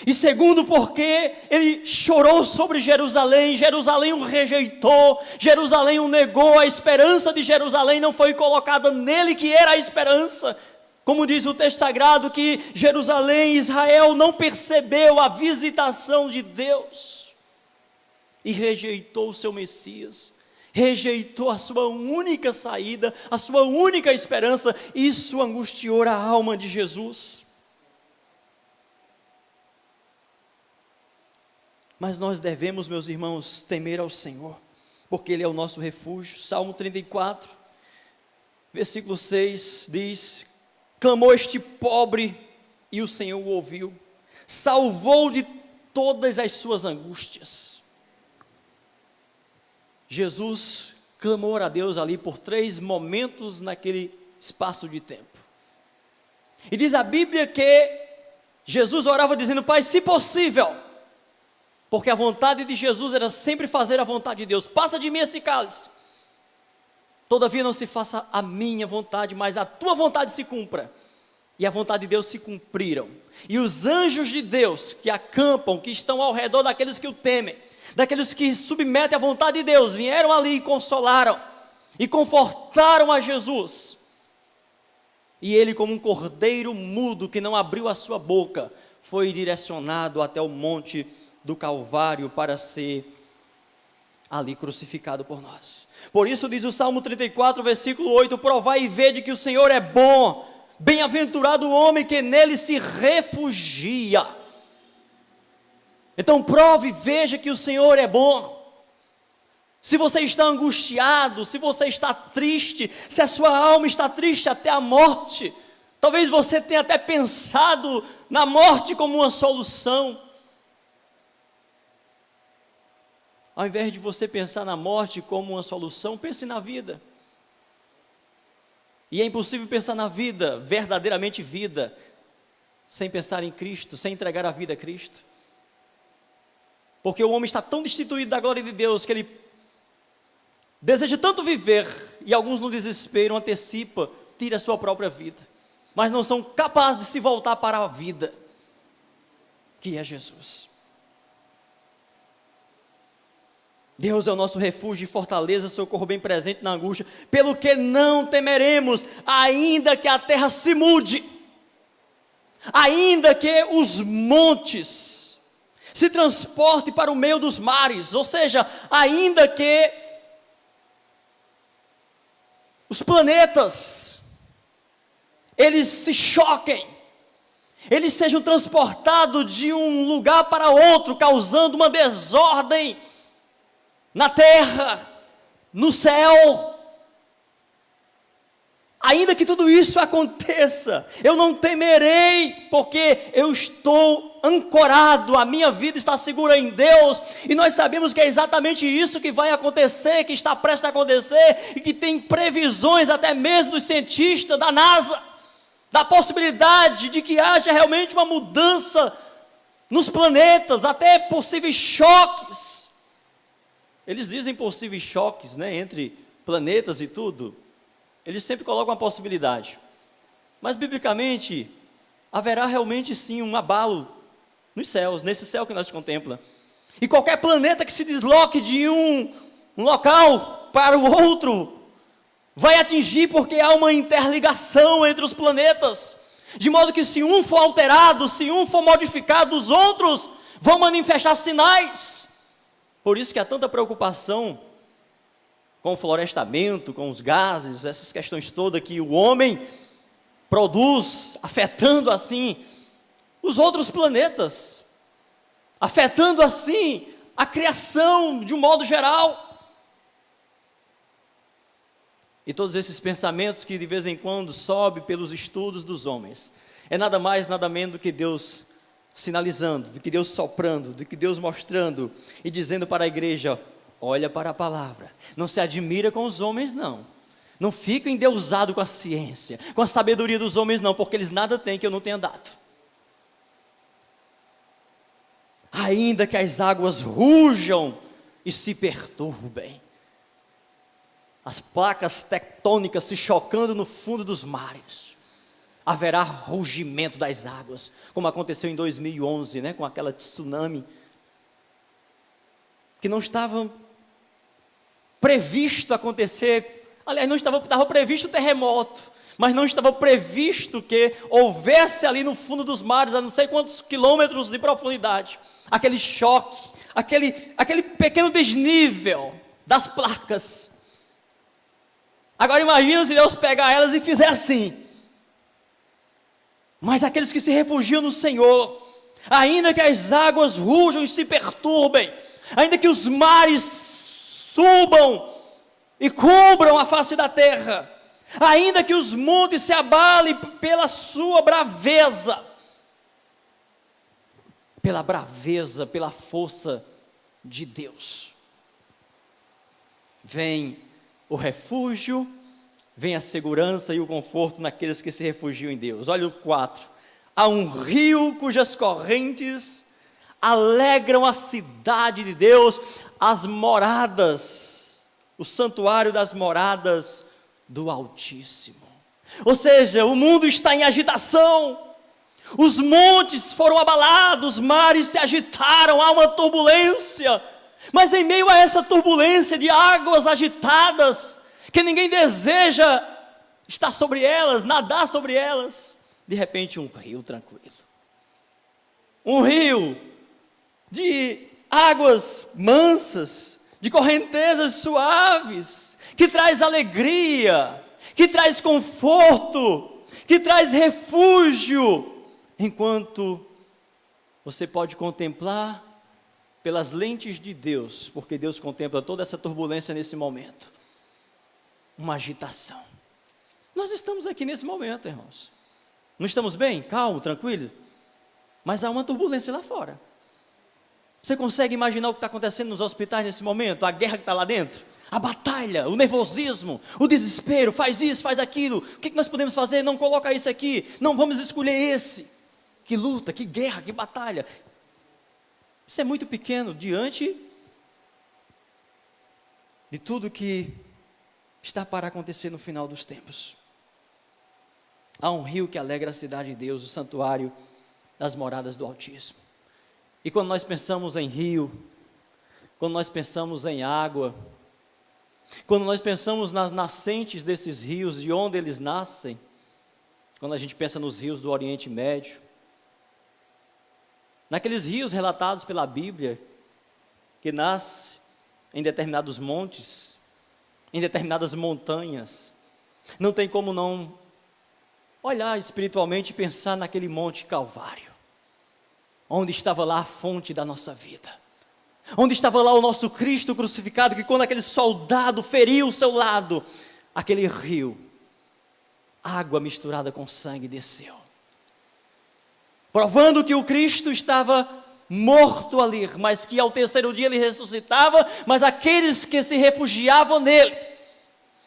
E segundo porque ele chorou sobre Jerusalém, Jerusalém o rejeitou, Jerusalém o negou, a esperança de Jerusalém não foi colocada nele, que era a esperança. Como diz o texto sagrado, que Jerusalém, Israel, não percebeu a visitação de Deus e rejeitou o seu Messias, rejeitou a sua única saída, a sua única esperança. Isso angustiou a alma de Jesus. Mas nós devemos, meus irmãos, temer ao Senhor, porque Ele é o nosso refúgio. Salmo 34, versículo 6 diz: clamou este pobre e o Senhor o ouviu, salvou de todas as suas angústias. Jesus clamou a Deus ali por 3 momentos naquele espaço de tempo. E diz a Bíblia que Jesus orava dizendo: Pai, se possível, porque a vontade de Jesus era sempre fazer a vontade de Deus, passa de mim esse cálice. Todavia não se faça a minha vontade, mas a tua vontade se cumpra. E a vontade de Deus se cumpriram. E os anjos de Deus que acampam, que estão ao redor daqueles que o temem, daqueles que submetem à vontade de Deus, vieram ali e consolaram e confortaram a Jesus. E ele, como um cordeiro mudo que não abriu a sua boca, foi direcionado até o monte do Calvário para ser ali crucificado por nós. Por isso diz o Salmo 34, versículo 8: provai e vede que o Senhor é bom, bem-aventurado o homem que nele se refugia. Então prove e veja que o Senhor é bom. Se você está angustiado, se você está triste, se a sua alma está triste até a morte, talvez você tenha até pensado na morte como uma solução. Ao invés de você pensar na morte como uma solução, pense na vida. E é impossível pensar na vida, verdadeiramente vida, sem pensar em Cristo, sem entregar a vida a Cristo. Porque o homem está tão destituído da glória de Deus, que ele deseja tanto viver, e alguns no desespero antecipa, tira a sua própria vida, mas não são capazes de se voltar para a vida, que é Jesus. Deus é o nosso refúgio e fortaleza, socorro bem presente na angústia, pelo que não temeremos, ainda que a terra se mude, ainda que os montes se transportem para o meio dos mares, ou seja, ainda que os planetas, eles se choquem, eles sejam transportados de um lugar para outro, causando uma desordem na terra, no céu, Ainda que tudo isso aconteça, eu não temerei, porque eu estou ancorado, a minha vida está segura em Deus, e nós sabemos que é exatamente isso que vai acontecer, que está prestes a acontecer, e que tem previsões até mesmo dos cientistas da NASA, da possibilidade de que haja realmente uma mudança nos planetas, até possíveis choques. Eles dizem possíveis choques, né, entre planetas e tudo. Eles sempre colocam uma possibilidade. Mas, biblicamente, haverá realmente sim um abalo nos céus, nesse céu que nós contemplamos. E qualquer planeta que se desloque de um local para o outro, vai atingir, porque há uma interligação entre os planetas. De modo que se um for alterado, se um for modificado, os outros vão manifestar sinais. Por isso que há tanta preocupação com o florestamento, com os gases, essas questões todas que o homem produz, afetando assim os outros planetas, afetando assim a criação de um modo geral. E todos esses pensamentos que de vez em quando sobem pelos estudos dos homens, é nada mais, nada menos do que Deus sinalizando, do que Deus soprando, do que Deus mostrando e dizendo para a igreja: olha para a palavra, não se admira com os homens não, não fica endeusado com a ciência, com a sabedoria dos homens não, porque eles nada têm que eu não tenha dado. Ainda que as águas rujam e se perturbem, as placas tectônicas se chocando no fundo dos mares, haverá rugimento das águas, como aconteceu em 2011, né, com aquela tsunami, que não estava previsto acontecer. Aliás, estava previsto o terremoto, mas não estava previsto que houvesse ali no fundo dos mares, a não sei quantos quilômetros de profundidade, aquele choque, aquele pequeno desnível das placas. Agora imagina se Deus pegar elas e fizer assim. Mas aqueles que se refugiam no Senhor, ainda que as águas rujam e se perturbem, ainda que os mares subam e cubram a face da terra, ainda que os montes se abalem pela sua braveza, pela força de Deus, vem o refúgio, vem a segurança e o conforto naqueles que se refugiam em Deus. Olha o 4. Há um rio cujas correntes alegram a cidade de Deus, as moradas, o santuário das moradas do Altíssimo. Ou seja, o mundo está em agitação, os montes foram abalados, os mares se agitaram, há uma turbulência, mas em meio a essa turbulência de águas agitadas, que ninguém deseja estar sobre elas, nadar sobre elas, de repente um rio tranquilo, um rio de águas mansas, de correntezas suaves, que traz alegria, que traz conforto, que traz refúgio, enquanto você pode contemplar pelas lentes de Deus, porque Deus contempla toda essa turbulência nesse momento, uma agitação. Nós estamos aqui nesse momento, irmãos, não estamos bem, calmo, tranquilo, mas há uma turbulência lá fora. Você consegue imaginar o que está acontecendo nos hospitais nesse momento? A guerra que está lá dentro, a batalha, o nervosismo, o desespero, faz isso, faz aquilo, o que nós podemos fazer? Não coloca isso aqui, não vamos escolher esse. Que luta, que guerra, que batalha. Isso é muito pequeno diante de tudo que está para acontecer no final dos tempos. Há um rio que alegra a cidade de Deus, o santuário das moradas do Altíssimo. E quando nós pensamos em rio, quando nós pensamos em água, quando nós pensamos nas nascentes desses rios, de onde eles nascem, quando a gente pensa nos rios do Oriente Médio, naqueles rios relatados pela Bíblia, que nascem em determinados montes, em determinadas montanhas, não tem como não olhar espiritualmente e pensar naquele monte Calvário, onde estava lá a fonte da nossa vida, onde estava lá o nosso Cristo crucificado, que quando aquele soldado feriu o seu lado, aquele rio água misturada com sangue desceu, provando que o Cristo estava morto ali, mas que ao terceiro dia ele ressuscitava, mas aqueles que se refugiavam nele,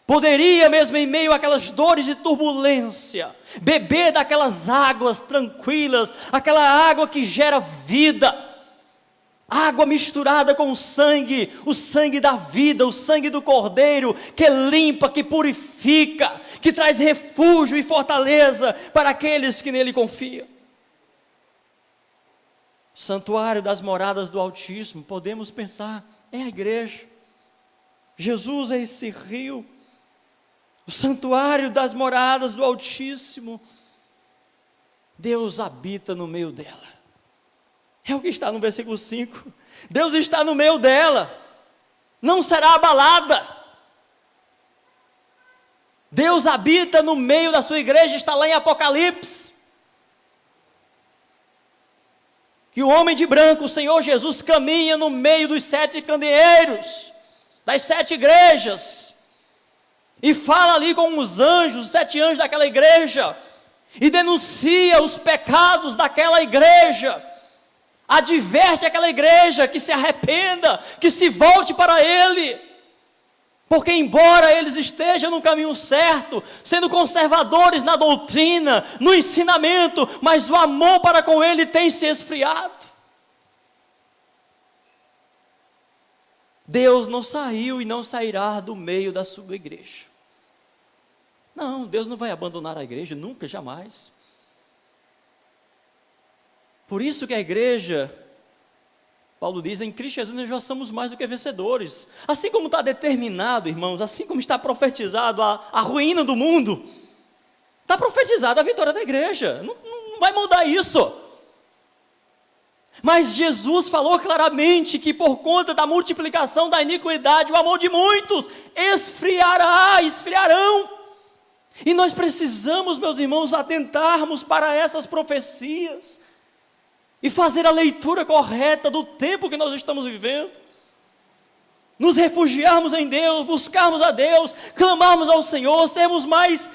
poderia mesmo em meio àquelas dores de turbulência, beber daquelas águas tranquilas, aquela água que gera vida, água misturada com o sangue da vida, o sangue do Cordeiro, que limpa, que purifica, que traz refúgio e fortaleza para aqueles que nele confiam. Santuário das moradas do Altíssimo, podemos pensar, é a igreja. Jesus é esse rio, o santuário das moradas do Altíssimo. Deus habita no meio dela. É o que está no versículo 5. Deus está no meio dela, não será abalada. Deus habita no meio da sua igreja, está lá em Apocalipse. Que o homem de branco, o Senhor Jesus, caminha no meio dos 7 candeeiros, das 7 igrejas, e fala ali com os anjos, os 7 anjos daquela igreja, e denuncia os pecados daquela igreja, adverte aquela igreja que se arrependa, que se volte para Ele, porque embora eles estejam no caminho certo, sendo conservadores na doutrina, no ensinamento, mas o amor para com Ele tem se esfriado. Deus não saiu e não sairá do meio da sua igreja. Não, Deus não vai abandonar a igreja, nunca, jamais. Por isso que a igreja, Paulo diz, em Cristo Jesus nós já somos mais do que vencedores. Assim como está determinado, irmãos, assim como está profetizado a ruína do mundo, está profetizada a vitória da igreja, não vai mudar isso. Mas Jesus falou claramente que por conta da multiplicação da iniquidade, o amor de muitos esfriarão. E nós precisamos, meus irmãos, atentarmos para essas profecias, e fazer a leitura correta do tempo que nós estamos vivendo, nos refugiarmos em Deus, buscarmos a Deus, clamarmos ao Senhor, sermos mais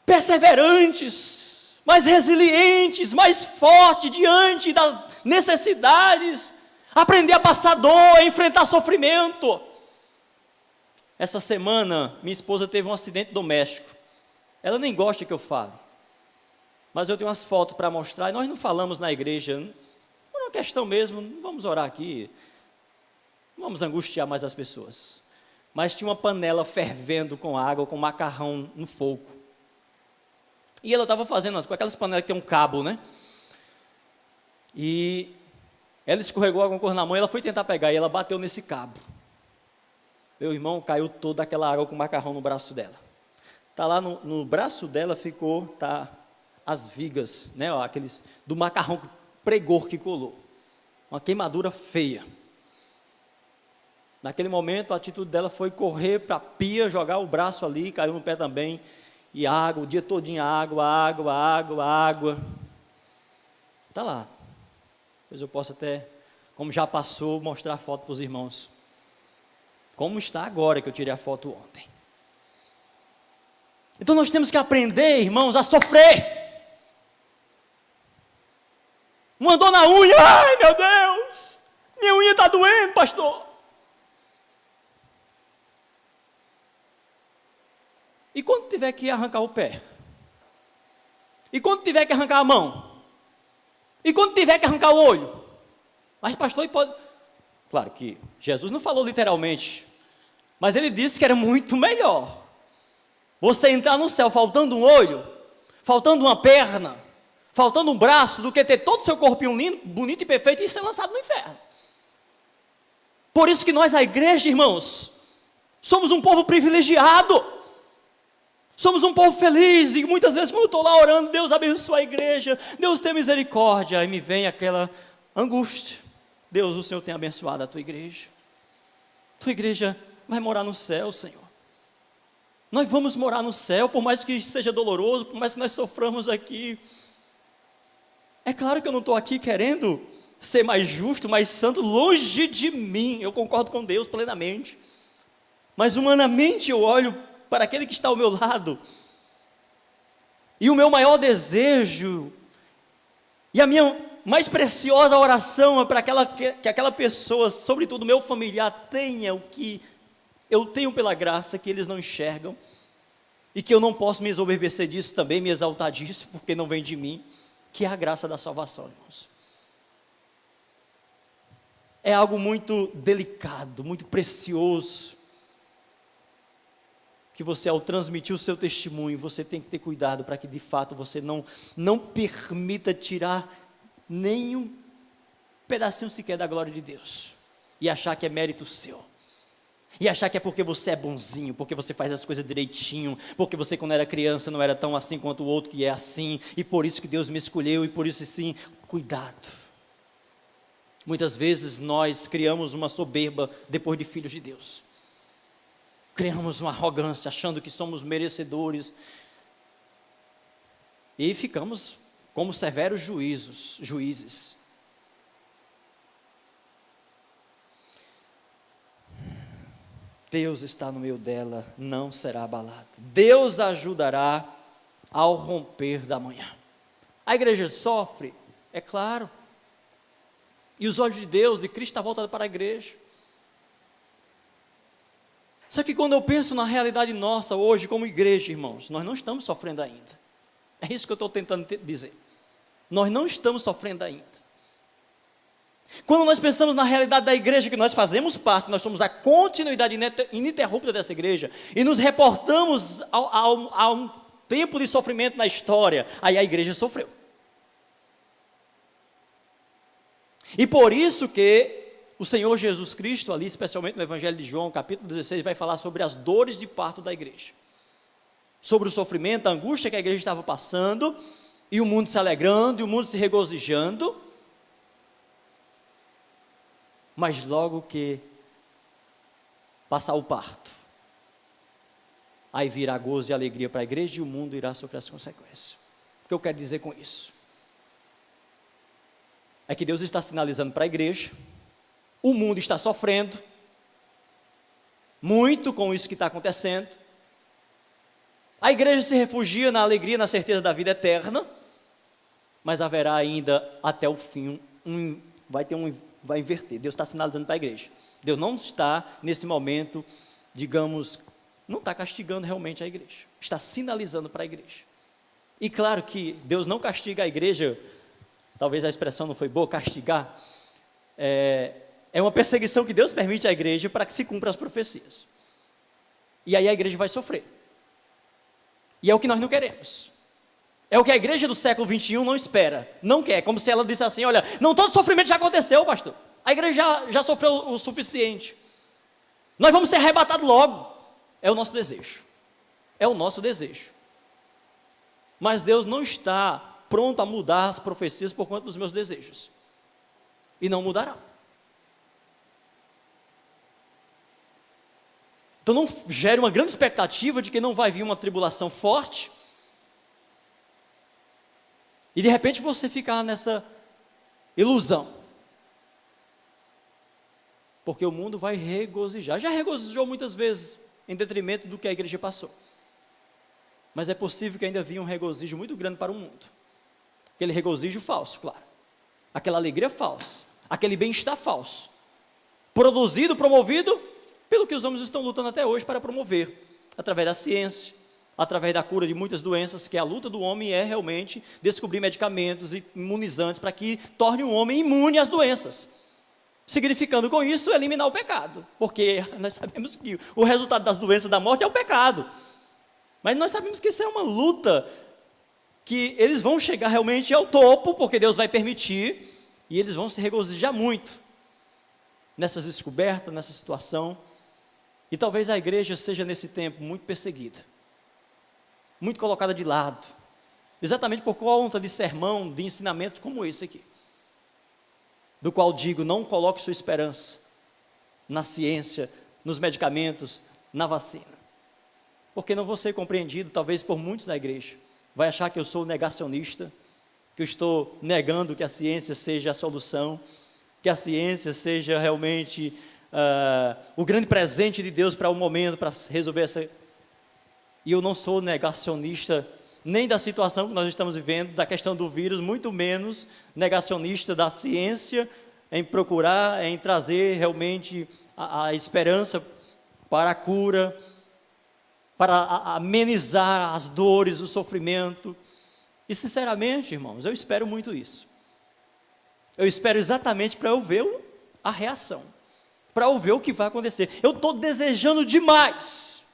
perseverantes, mais resilientes, mais fortes diante das necessidades, aprender a passar dor, a enfrentar sofrimento. Essa semana, minha esposa teve um acidente doméstico, ela nem gosta que eu fale, mas eu tenho umas fotos para mostrar, e nós não falamos na igreja, por uma questão mesmo, não vamos orar aqui, não vamos angustiar mais as pessoas. Mas tinha uma panela fervendo com água, com macarrão no fogo. E ela estava fazendo com aquelas panelas que tem um cabo, né? E ela escorregou alguma coisa na mão, ela foi tentar pegar, e ela bateu nesse cabo. Meu irmão, caiu toda aquela água com macarrão no braço dela. Tá lá no braço dela ficou, as vigas, né, aqueles do macarrão pregor que colou, uma queimadura feia. Naquele momento a atitude dela foi correr para a pia, jogar o braço ali, caiu no pé também, e água, o dia todinho água, está lá, depois eu posso até, como já passou, mostrar a foto para os irmãos, como está agora que eu tirei a foto ontem. Então nós temos que aprender, irmãos, a sofrer. Uma dor na unha, ai meu Deus, minha unha está doendo, pastor. E quando tiver que arrancar o pé? E quando tiver que arrancar a mão? E quando tiver que arrancar o olho? Mas pastor, pode... Claro que Jesus não falou literalmente, mas ele disse que era muito melhor você entrar no céu faltando um olho, faltando uma perna, faltando um braço, do que ter todo o seu corpinho lindo, bonito e perfeito e ser lançado no inferno. Por isso que nós, a igreja, irmãos, somos um povo privilegiado, somos um povo feliz, e muitas vezes quando eu estou lá orando, Deus abençoa a igreja, Deus tem misericórdia, aí me vem aquela angústia. Deus, o Senhor tem abençoado a tua igreja vai morar no céu, Senhor. Nós vamos morar no céu, por mais que seja doloroso, por mais que nós soframos aqui. É claro que eu não estou aqui querendo ser mais justo, mais santo, longe de mim, eu concordo com Deus plenamente, mas humanamente eu olho para aquele que está ao meu lado, E o meu maior desejo, e a minha mais preciosa oração é para que aquela pessoa, sobretudo meu familiar, tenha o que eu tenho pela graça, que eles não enxergam, e que eu não posso me exorbecer disso também, me exaltar disso, porque não vem de mim, que é a graça da salvação, irmãos. É algo muito delicado, muito precioso, que você, ao transmitir o seu testemunho, você tem que ter cuidado para que de fato você não permita tirar nenhum pedacinho sequer da glória de Deus, e achar que é mérito seu, e achar que é porque você é bonzinho, porque você faz as coisas direitinho, porque você quando era criança não era tão assim quanto o outro que é assim, e por isso que Deus me escolheu, e por isso sim, cuidado. Muitas vezes nós criamos uma soberba depois de filhos de Deus, criamos uma arrogância, achando que somos merecedores, e ficamos como severos juízes. Deus está no meio dela, não será abalada. Deus ajudará ao romper da manhã. A igreja sofre, é claro, e os olhos de Deus, de Cristo, estão voltados para a igreja. Só que quando eu penso na realidade nossa hoje como igreja, irmãos, nós não estamos sofrendo ainda. É isso que eu estou tentando dizer. Nós não estamos sofrendo ainda. Quando nós pensamos na realidade da igreja, que nós fazemos parte, nós somos a continuidade ininterrupta dessa igreja, e nos reportamos a um tempo de sofrimento na história, aí a igreja sofreu. E por isso que o Senhor Jesus Cristo, ali especialmente no Evangelho de João, capítulo 16, vai falar sobre as dores de parto da igreja, sobre o sofrimento, a angústia que a igreja estava passando, e o mundo se alegrando, e o mundo se regozijando, mas logo que passar o parto, aí virá gozo e alegria para a igreja, e o mundo irá sofrer as consequências. O que eu quero dizer com isso? É que Deus está sinalizando para a igreja, o mundo está sofrendo muito com isso que está acontecendo. A igreja se refugia na alegria, na certeza da vida eterna, mas haverá ainda até o fim, vai inverter. Deus está sinalizando para a igreja. Deus não está nesse momento, digamos, não está castigando realmente a igreja, está sinalizando para a igreja. E claro que Deus não castiga a igreja, talvez a expressão não foi boa, castigar, é uma perseguição que Deus permite à igreja para que se cumpra as profecias. E aí a igreja vai sofrer. E é o que nós não queremos. É o que a igreja do século 21 não espera, não quer, como se ela disse assim, olha, não, todo sofrimento já aconteceu, pastor. A igreja já sofreu o suficiente. Nós vamos ser arrebatados logo. É o nosso desejo. É o nosso desejo. Mas Deus não está pronto a mudar as profecias por conta dos meus desejos. E não mudará. Então não gere uma grande expectativa de que não vai vir uma tribulação forte, e de repente você ficar nessa ilusão, porque o mundo vai regozijar, já regozijou muitas vezes, em detrimento do que a igreja passou, mas é possível que ainda venha um regozijo muito grande para o mundo, aquele regozijo falso, claro, aquela alegria falsa, aquele bem-estar falso, produzido, promovido, pelo que os homens estão lutando até hoje para promover, através da ciência, através da cura de muitas doenças, que a luta do homem é realmente descobrir medicamentos e imunizantes para que torne o homem imune às doenças, significando com isso eliminar o pecado, porque nós sabemos que o resultado das doenças da morte é o pecado, mas nós sabemos que isso é uma luta, que eles vão chegar realmente ao topo, porque Deus vai permitir, e eles vão se regozijar muito, nessas descobertas, nessa situação. E talvez a igreja seja nesse tempo muito perseguida, muito colocada de lado, exatamente por conta de sermão, de ensinamento como esse aqui, do qual digo, não coloque sua esperança na ciência, nos medicamentos, na vacina, porque não vou ser compreendido talvez por muitos na igreja, vai achar que eu sou negacionista, que eu estou negando que a ciência seja a solução, que a ciência seja realmente o grande presente de Deus para o momento, para resolver essa. E eu não sou negacionista nem da situação que nós estamos vivendo, da questão do vírus, muito menos negacionista da ciência, em procurar, em trazer realmente a esperança para a cura, para amenizar as dores, o sofrimento. E sinceramente, irmãos, eu espero muito isso. Eu espero exatamente para eu ver a reação, para eu ver o que vai acontecer. Eu estou desejando demais,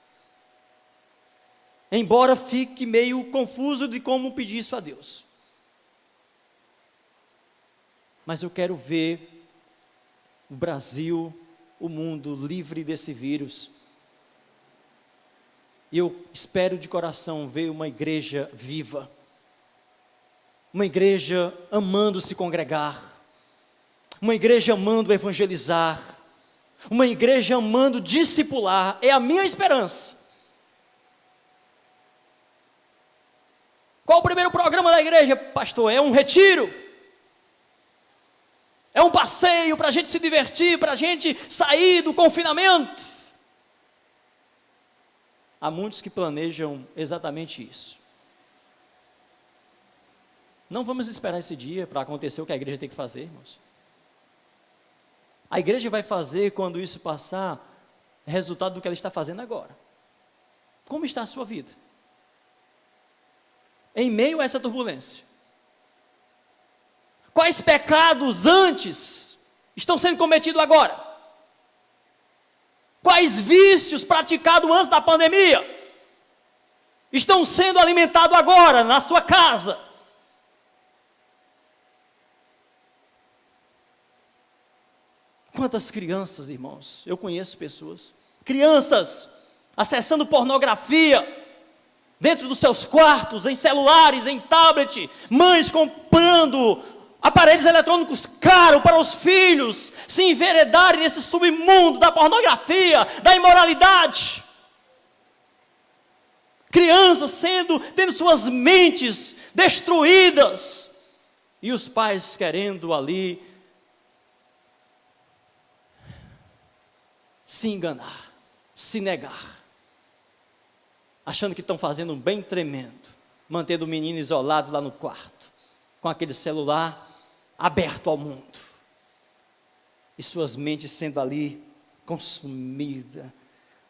embora fique meio confuso de como pedir isso a Deus. Mas eu quero ver o Brasil, o mundo livre desse vírus. E eu espero de coração ver uma igreja viva, uma igreja amando se congregar, uma igreja amando evangelizar, uma igreja amando discipular. É a minha esperança. Qual o primeiro programa da igreja, pastor? É um retiro, é um passeio para a gente se divertir, para a gente sair do confinamento. Há muitos que planejam exatamente isso. Não vamos esperar esse dia para acontecer o que a igreja tem que fazer, irmãos. A igreja vai fazer quando isso passar, resultado do que ela está fazendo agora. Como está a sua vida? Em meio a essa turbulência, quais pecados antes estão sendo cometidos agora? Quais vícios praticados antes da pandemia estão sendo alimentados agora na sua casa? Quantas crianças, irmãos, eu conheço pessoas, crianças acessando pornografia dentro dos seus quartos, em celulares, em tablet, mães comprando aparelhos eletrônicos caros para os filhos se enveredarem nesse submundo da pornografia, da imoralidade. Crianças tendo suas mentes destruídas, e os pais querendo ali se enganar, se negar, achando que estão fazendo um bem tremendo, mantendo o menino isolado lá no quarto, com aquele celular aberto ao mundo, e suas mentes sendo ali consumidas.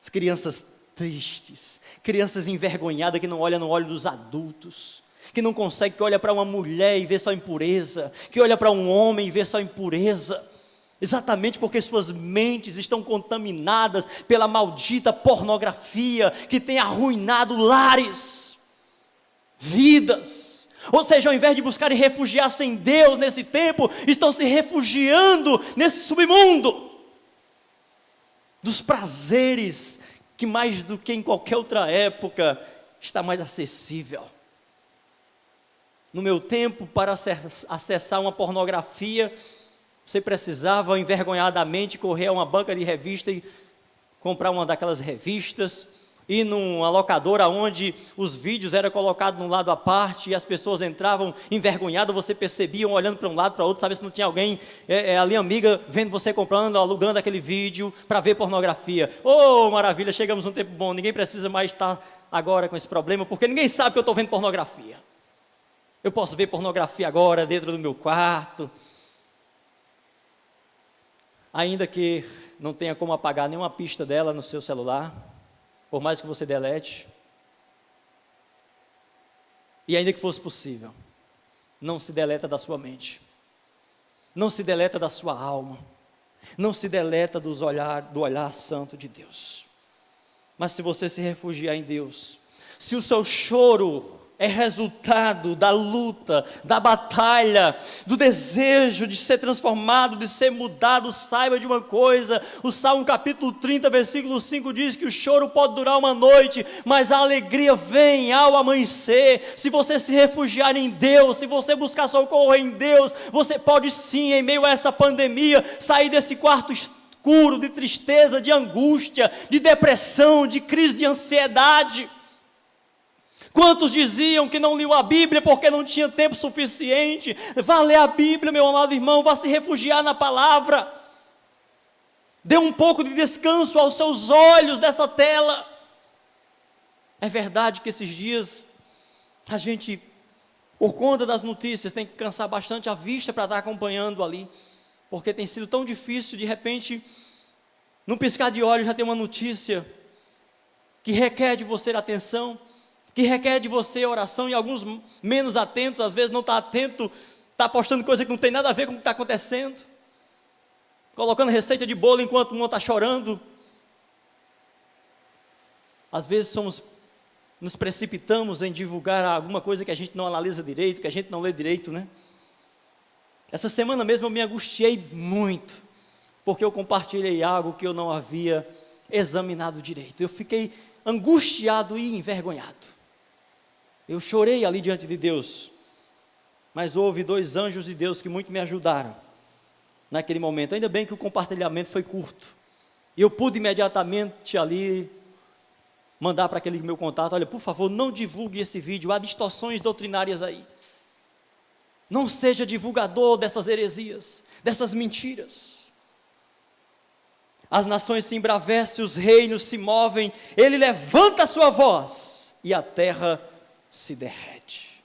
As crianças tristes, crianças envergonhadas que não olham no olho dos adultos, que não consegue, que olha para uma mulher e vê só impureza, que olha para um homem e vê só impureza, exatamente porque suas mentes estão contaminadas pela maldita pornografia que tem arruinado lares, vidas. Ou seja, ao invés de buscarem refugiar-se em Deus nesse tempo, estão se refugiando nesse submundo dos prazeres que mais do que em qualquer outra época está mais acessível. No meu tempo, para acessar uma pornografia, você precisava envergonhadamente correr a uma banca de revista e comprar uma daquelas revistas, ir numa locadora onde os vídeos eram colocados num lado à parte e as pessoas entravam envergonhadas, você percebia, olhando para um lado, para outro, sabe se não tinha alguém ali, amiga, vendo você comprando, alugando aquele vídeo para ver pornografia. Oh, maravilha, chegamos num tempo bom, ninguém precisa mais estar agora com esse problema, porque ninguém sabe que eu estou vendo pornografia. Eu posso ver pornografia agora dentro do meu quarto, ainda que não tenha como apagar nenhuma pista dela no seu celular, por mais que você delete, e ainda que fosse possível, não se deleta da sua mente, não se deleta da sua alma, não se deleta do olhar santo de Deus. Mas se você se refugiar em Deus, se o seu choro é resultado da luta, da batalha, do desejo de ser transformado, de ser mudado, saiba de uma coisa, o Salmo capítulo 30, versículo 5 diz que o choro pode durar uma noite, mas a alegria vem ao amanhecer. Se você se refugiar em Deus, se você buscar socorro em Deus, você pode sim, em meio a essa pandemia, sair desse quarto escuro de tristeza, de angústia, de depressão, de crise de ansiedade. Quantos diziam que não liam a Bíblia porque não tinha tempo suficiente? Vá ler a Bíblia, meu amado irmão, vá se refugiar na palavra. Dê um pouco de descanso aos seus olhos dessa tela. É verdade que esses dias A gente, por conta das notícias, tem que cansar bastante a vista para estar acompanhando ali, porque tem sido tão difícil, de repente, num piscar de olhos já tem uma notícia que requer de você atenção, que requer de você oração, e alguns menos atentos, às vezes não está atento, está postando coisa que não tem nada a ver com o que está acontecendo, colocando receita de bolo enquanto um está chorando. Às vezes nos precipitamos em divulgar alguma coisa que a gente não analisa direito, que a gente não lê direito, né? Essa semana mesmo eu me angustiei muito, porque eu compartilhei algo que eu não havia examinado direito. Eu fiquei angustiado e envergonhado. Eu chorei ali diante de Deus, mas houve 2 anjos de Deus que muito me ajudaram naquele momento. Ainda bem que o compartilhamento foi curto, e eu pude imediatamente ali mandar para aquele meu contato: olha, por favor, não divulgue esse vídeo, há distorções doutrinárias aí. Não seja divulgador dessas heresias, dessas mentiras. As nações se embravecem, os reinos se movem, ele levanta a sua voz e a terra se derrete.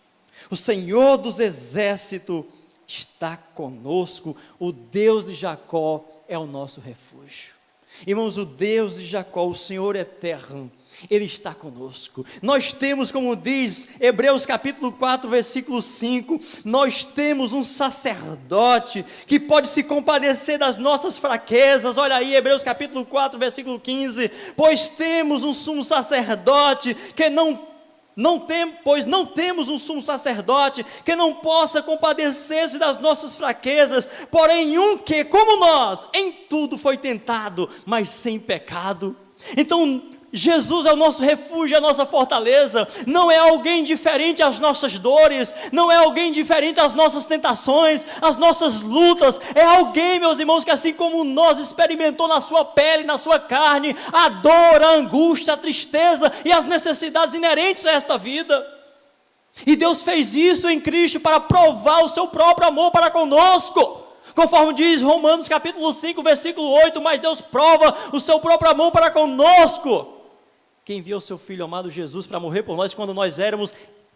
O Senhor dos exércitos está conosco, o Deus de Jacó é o nosso refúgio. Irmãos, o Deus de Jacó, o Senhor eterno, Ele está conosco. Nós temos, como diz Hebreus capítulo 4, versículo 5, nós temos um sacerdote que pode se compadecer das nossas fraquezas. Olha aí, Hebreus capítulo 4, versículo 15, pois temos um sumo sacerdote que pois não temos um sumo sacerdote que não possa compadecer-se das nossas fraquezas, porém um que, como nós, em tudo foi tentado, mas sem pecado. Então, Jesus é o nosso refúgio, a nossa fortaleza. Não é alguém diferente às nossas dores, não é alguém diferente às nossas tentações, às nossas lutas. É alguém, meus irmãos, que assim como nós experimentou na sua pele, na sua carne, a dor, a angústia, a tristeza e as necessidades inerentes a esta vida. E Deus fez isso em Cristo para provar o seu próprio amor para conosco. Conforme diz Romanos capítulo 5, versículo 8, mas Deus prova o seu próprio amor para conosco, que enviou o seu Filho amado Jesus para morrer por nós quando nós éramos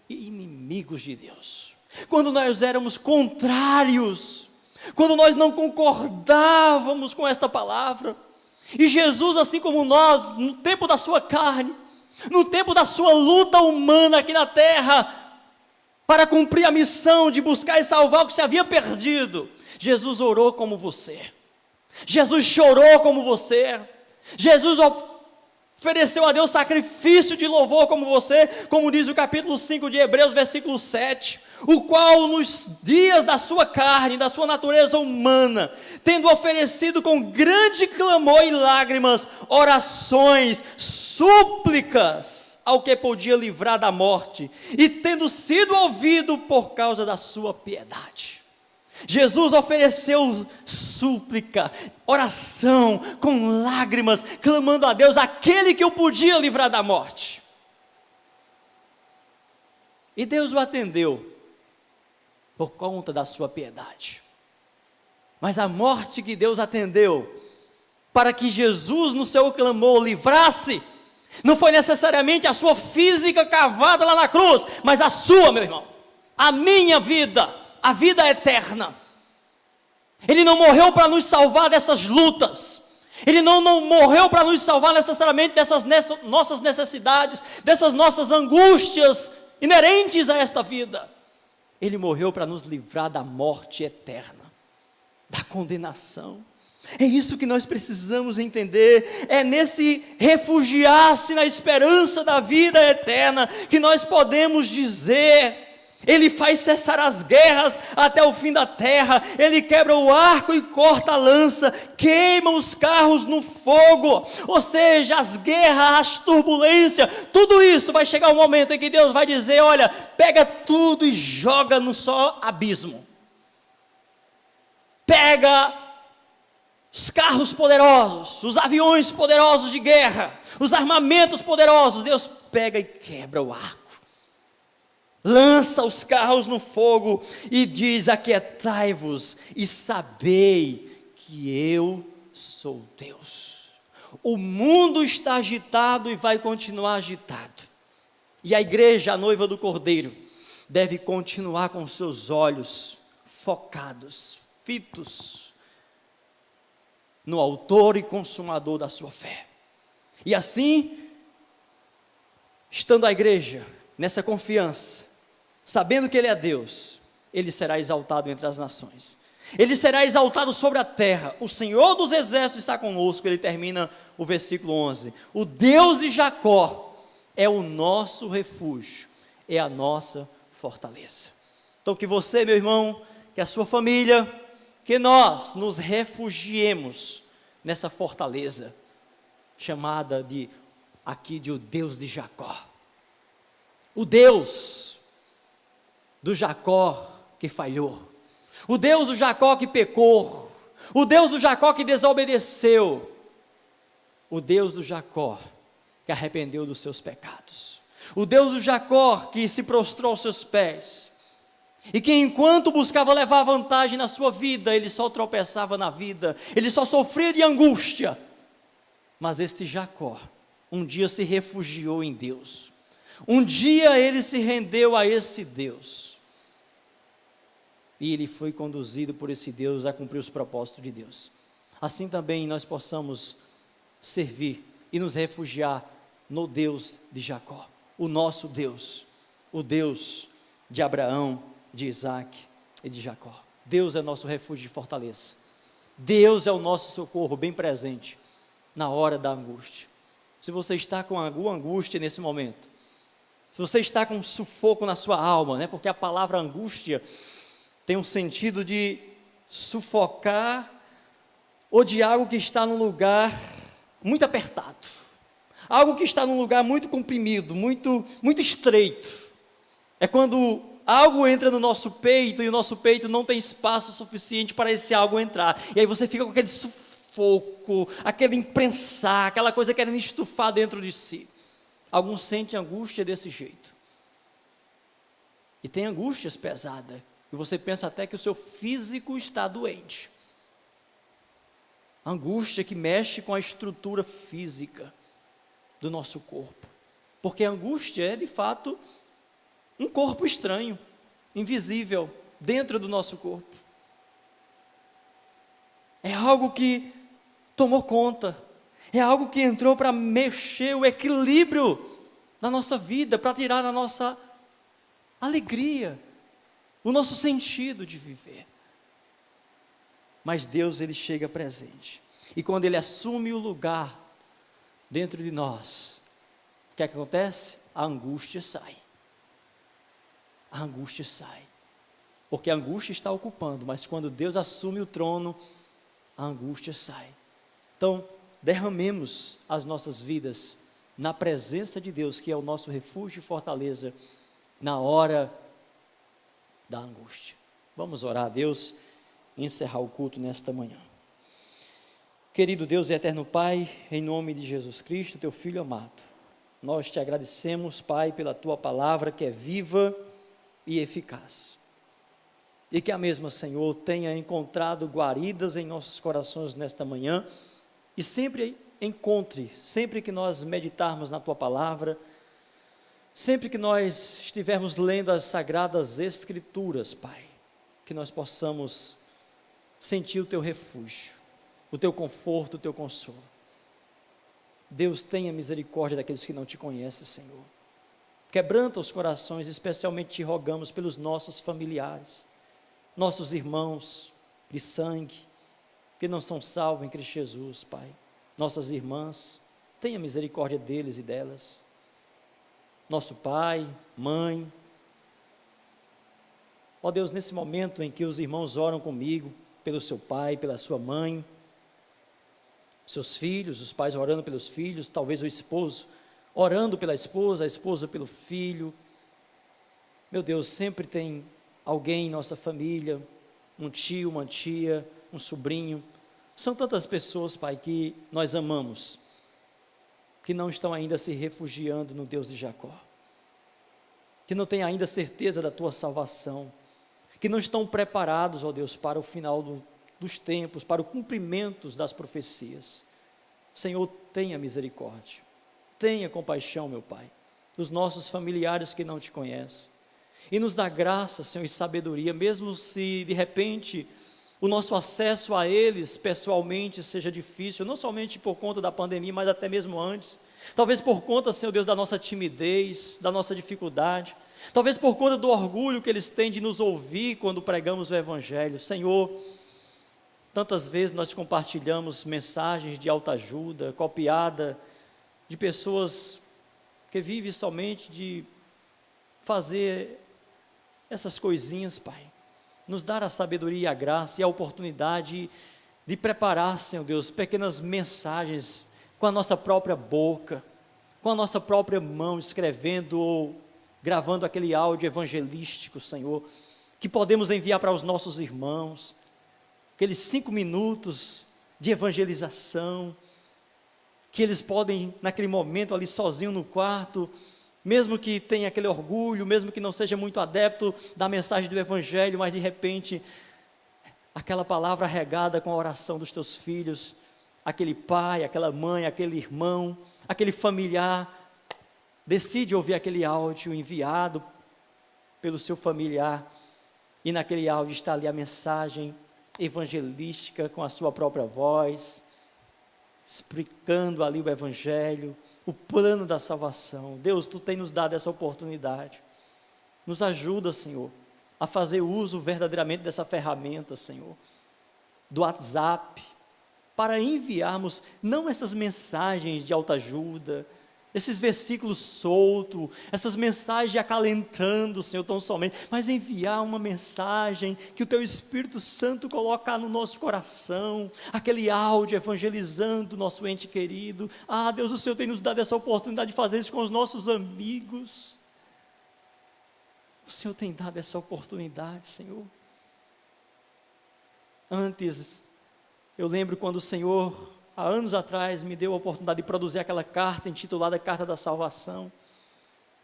inimigos de Deus, quando nós éramos contrários, quando nós não concordávamos com esta palavra. E Jesus, assim como nós, no tempo da sua carne, no tempo da sua luta humana aqui na terra, para cumprir a missão de buscar e salvar o que se havia perdido, Jesus orou como você, Jesus chorou como você, Jesus ofereceu a Deus sacrifício de louvor como você, como diz o capítulo 5 de Hebreus, versículo 7, o qual nos dias da sua carne, da sua natureza humana, tendo oferecido com grande clamor e lágrimas, orações, súplicas ao que podia livrar da morte, e tendo sido ouvido por causa da sua piedade. Jesus ofereceu súplica, oração, com lágrimas, clamando a Deus, aquele que o podia livrar da morte. E Deus o atendeu, por conta da sua piedade. Mas a morte que Deus atendeu, para que Jesus no seu clamor livrasse, não foi necessariamente a sua física cavada lá na cruz, mas a sua, meu irmão, a minha vida, a vida eterna. Ele não morreu para nos salvar dessas lutas, Ele não morreu para nos salvar necessariamente dessas nossas necessidades, dessas nossas angústias inerentes a esta vida. Ele morreu para nos livrar da morte eterna, da condenação. É isso que nós precisamos entender, é nesse refugiar-se na esperança da vida eterna, que nós podemos dizer: Ele faz cessar as guerras até o fim da terra, Ele quebra o arco e corta a lança, queima os carros no fogo. Ou seja, as guerras, as turbulências, tudo isso vai chegar um momento em que Deus vai dizer: olha, pega tudo e joga no só abismo. Pega os carros poderosos, os aviões poderosos de guerra, os armamentos poderosos, Deus pega e quebra o arco, lança os carros no fogo e diz: aquietai-vos e sabei que eu sou Deus. O mundo está agitado e vai continuar agitado. E a igreja, a noiva do Cordeiro, deve continuar com seus olhos focados, fitos no autor e consumador da sua fé. E assim, estando a igreja nessa confiança, sabendo que Ele é Deus, Ele será exaltado entre as nações. Ele será exaltado sobre a terra. O Senhor dos exércitos está conosco. Ele termina o versículo 11. O Deus de Jacó é o nosso refúgio, é a nossa fortaleza. Então que você, meu irmão, que a sua família, que nós nos refugiemos nessa fortaleza, chamada aqui de o Deus de Jacó. O Deus do Jacó que falhou. O Deus do Jacó que pecou. O Deus do Jacó que desobedeceu. O Deus do Jacó que arrependeu dos seus pecados. O Deus do Jacó que se prostrou aos seus pés. E que enquanto buscava levar vantagem na sua vida, ele só tropeçava na vida. Ele só sofria de angústia. Mas este Jacó, um dia se refugiou em Deus. Um dia ele se rendeu a esse Deus. E ele foi conduzido por esse Deus a cumprir os propósitos de Deus. Assim também nós possamos servir e nos refugiar no Deus de Jacó, o nosso Deus, o Deus de Abraão, de Isaac e de Jacó. Deus é nosso refúgio e fortaleza. Deus é o nosso socorro bem presente na hora da angústia. Se você está com alguma angústia nesse momento, se você está com um sufoco na sua alma, né? Porque a palavra angústia tem um sentido de sufocar ou de algo que está num lugar muito apertado, algo que está num lugar muito comprimido, muito estreito. É quando algo entra no nosso peito e o nosso peito não tem espaço suficiente para esse algo entrar. E aí você fica com aquele sufoco, aquele imprensar, aquela coisa querendo estufar dentro de si. Alguns sentem angústia desse jeito. E tem angústias pesadas. E você pensa até que o seu físico está doente. Angústia que mexe com a estrutura física do nosso corpo. Porque a angústia é, de fato, um corpo estranho, invisível, dentro do nosso corpo. É algo que tomou conta. É algo que entrou para mexer o equilíbrio da nossa vida, para tirar a nossa alegria, o nosso sentido de viver. Mas Deus, Ele chega presente. E quando Ele assume o lugar dentro de nós, o que é que acontece? A angústia sai. A angústia sai. Porque a angústia está ocupando, mas quando Deus assume o trono, a angústia sai. Então, derramemos as nossas vidas na presença de Deus, que é o nosso refúgio e fortaleza, na hora da angústia. Vamos orar a Deus e encerrar o culto nesta manhã. Querido Deus e eterno Pai, em nome de Jesus Cristo, Teu Filho amado, nós Te agradecemos, Pai, pela Tua palavra que é viva e eficaz. E que a mesma, Senhor, tenha encontrado guaridas em nossos corações nesta manhã e sempre encontre, sempre que nós meditarmos na Tua palavra, sempre que nós estivermos lendo as sagradas Escrituras, Pai, que nós possamos sentir o Teu refúgio, o Teu conforto, o Teu consolo. Deus, tenha misericórdia daqueles que não Te conhecem, Senhor. Quebranta os corações, especialmente Te rogamos pelos nossos familiares, nossos irmãos de sangue, que não são salvos em Cristo Jesus, Pai. Nossas irmãs, tenha misericórdia deles e delas. Nosso pai, mãe. Ó Deus, nesse momento em que os irmãos oram comigo, pelo seu pai, pela sua mãe, seus filhos, os pais orando pelos filhos, talvez o esposo orando pela esposa, a esposa pelo filho. Meu Deus, sempre tem alguém em nossa família, um tio, uma tia, um sobrinho. São tantas pessoas, Pai, que nós amamos, que não estão ainda se refugiando no Deus de Jacó, que não têm ainda certeza da Tua salvação, que não estão preparados, ó Deus, para o final dos tempos, para o cumprimento das profecias. Senhor, tenha misericórdia, tenha compaixão, meu Pai, dos nossos familiares que não te conhecem. E nos dá graça, Senhor, e sabedoria, mesmo se de repente o nosso acesso a eles pessoalmente seja difícil, não somente por conta da pandemia, mas até mesmo antes. Talvez por conta, Senhor Deus, da nossa timidez, da nossa dificuldade. Talvez por conta do orgulho que eles têm de nos ouvir quando pregamos o Evangelho. Senhor, tantas vezes nós compartilhamos mensagens de autoajuda, copiada de pessoas que vivem somente de fazer essas coisinhas, Pai. Nos dar a sabedoria e a graça e a oportunidade de preparar, Senhor Deus, pequenas mensagens com a nossa própria boca, com a nossa própria mão, escrevendo ou gravando aquele áudio evangelístico, Senhor, que podemos enviar para os nossos irmãos, aqueles 5 minutos de evangelização, que eles podem, naquele momento ali sozinho no quarto, mesmo que tenha aquele orgulho, mesmo que não seja muito adepto da mensagem do Evangelho, mas de repente, aquela palavra regada com a oração dos teus filhos, aquele pai, aquela mãe, aquele irmão, aquele familiar, decide ouvir aquele áudio enviado pelo seu familiar, e naquele áudio está ali a mensagem evangelística com a sua própria voz, explicando ali o Evangelho, o plano da salvação. Deus, Tu tem nos dado essa oportunidade. Nos ajuda, Senhor, a fazer uso verdadeiramente dessa ferramenta, Senhor, do WhatsApp, para enviarmos não essas mensagens de autoajuda, esses versículos soltos, essas mensagens acalentando, Senhor, tão somente, mas enviar uma mensagem que o Teu Espírito Santo colocar no nosso coração, aquele áudio evangelizando o nosso ente querido. Ah, Deus, o Senhor tem nos dado essa oportunidade de fazer isso com os nossos amigos. O Senhor tem dado essa oportunidade, Senhor. Antes, eu lembro quando o Senhor, há anos atrás, me deu a oportunidade de produzir aquela carta intitulada Carta da Salvação,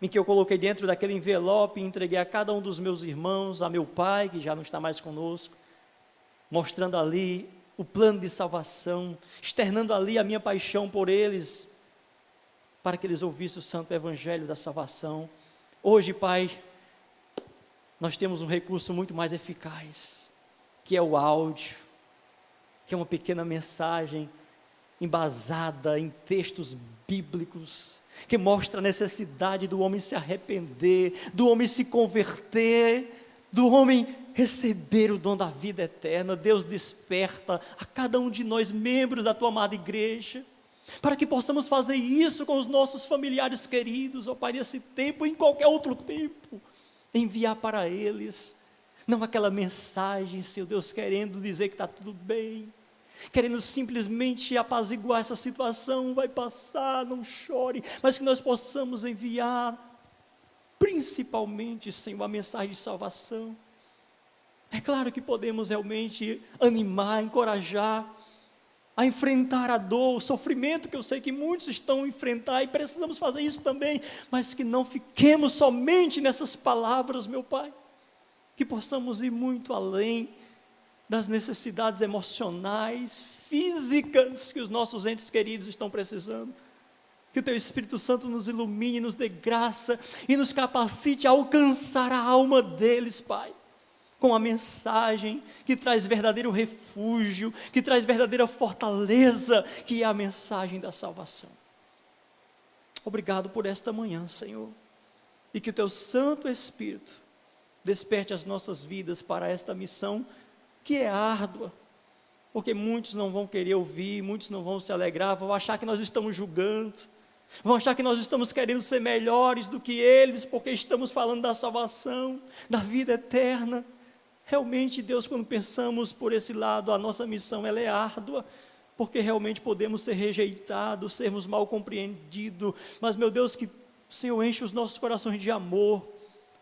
em que eu coloquei dentro daquele envelope e entreguei a cada um dos meus irmãos, a meu pai, que já não está mais conosco, mostrando ali o plano de salvação, externando ali a minha paixão por eles, para que eles ouvissem o santo evangelho da salvação. Hoje, Pai, nós temos um recurso muito mais eficaz, que é o áudio, que é uma pequena mensagem embasada em textos bíblicos, que mostra a necessidade do homem se arrepender, do homem se converter, do homem receber o dom da vida eterna. Deus, desperta a cada um de nós, membros da Tua amada igreja, para que possamos fazer isso com os nossos familiares queridos, ó Pai, nesse tempo e em qualquer outro tempo, enviar para eles, não aquela mensagem, Senhor Deus, querendo dizer que está tudo bem, querendo simplesmente apaziguar essa situação, vai passar, não chore, mas que nós possamos enviar, principalmente, Senhor, a mensagem de salvação. É claro que podemos realmente animar, encorajar, a enfrentar a dor, o sofrimento que eu sei que muitos estão a enfrentar, e precisamos fazer isso também, mas que não fiquemos somente nessas palavras, meu Pai, que possamos ir muito além das necessidades emocionais, físicas que os nossos entes queridos estão precisando. Que o Teu Espírito Santo nos ilumine, nos dê graça e nos capacite a alcançar a alma deles, Pai, com a mensagem que traz verdadeiro refúgio, que traz verdadeira fortaleza, que é a mensagem da salvação. Obrigado por esta manhã, Senhor, e que o Teu Santo Espírito desperte as nossas vidas para esta missão que é árdua, porque muitos não vão querer ouvir, muitos não vão se alegrar, vão achar que nós estamos julgando, vão achar que nós estamos querendo ser melhores do que eles, porque estamos falando da salvação, da vida eterna. Realmente, Deus, quando pensamos por esse lado, a nossa missão ela é árdua, porque realmente podemos ser rejeitados, sermos mal compreendidos, mas, meu Deus, que o Senhor enche os nossos corações de amor,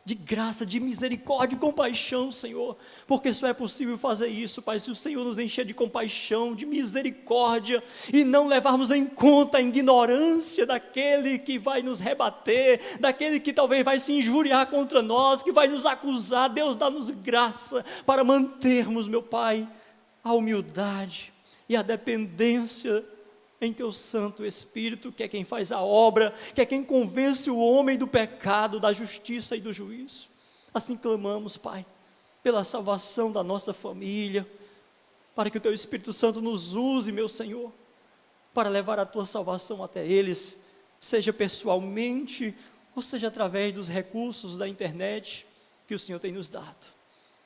de graça, de misericórdia e compaixão, Senhor, porque só é possível fazer isso, Pai, se o Senhor nos encher de compaixão, de misericórdia, e não levarmos em conta a ignorância daquele que vai nos rebater, daquele que talvez vai se injuriar contra nós, que vai nos acusar. Deus, dá-nos graça para mantermos, meu Pai, a humildade e a dependência em teu Santo Espírito, que é quem faz a obra, que é quem convence o homem do pecado, da justiça e do juízo. Assim clamamos, Pai, pela salvação da nossa família, para que o teu Espírito Santo nos use, meu Senhor, para levar a tua salvação até eles, seja pessoalmente, ou seja através dos recursos da internet que o Senhor tem nos dado.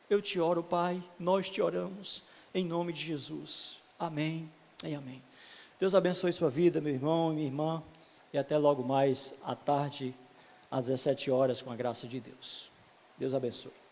Eu te oro, Pai, nós te oramos, em nome de Jesus. Amém e amém. Deus abençoe sua vida, meu irmão e minha irmã, e até logo mais à tarde, às 17 horas, com a graça de Deus. Deus abençoe.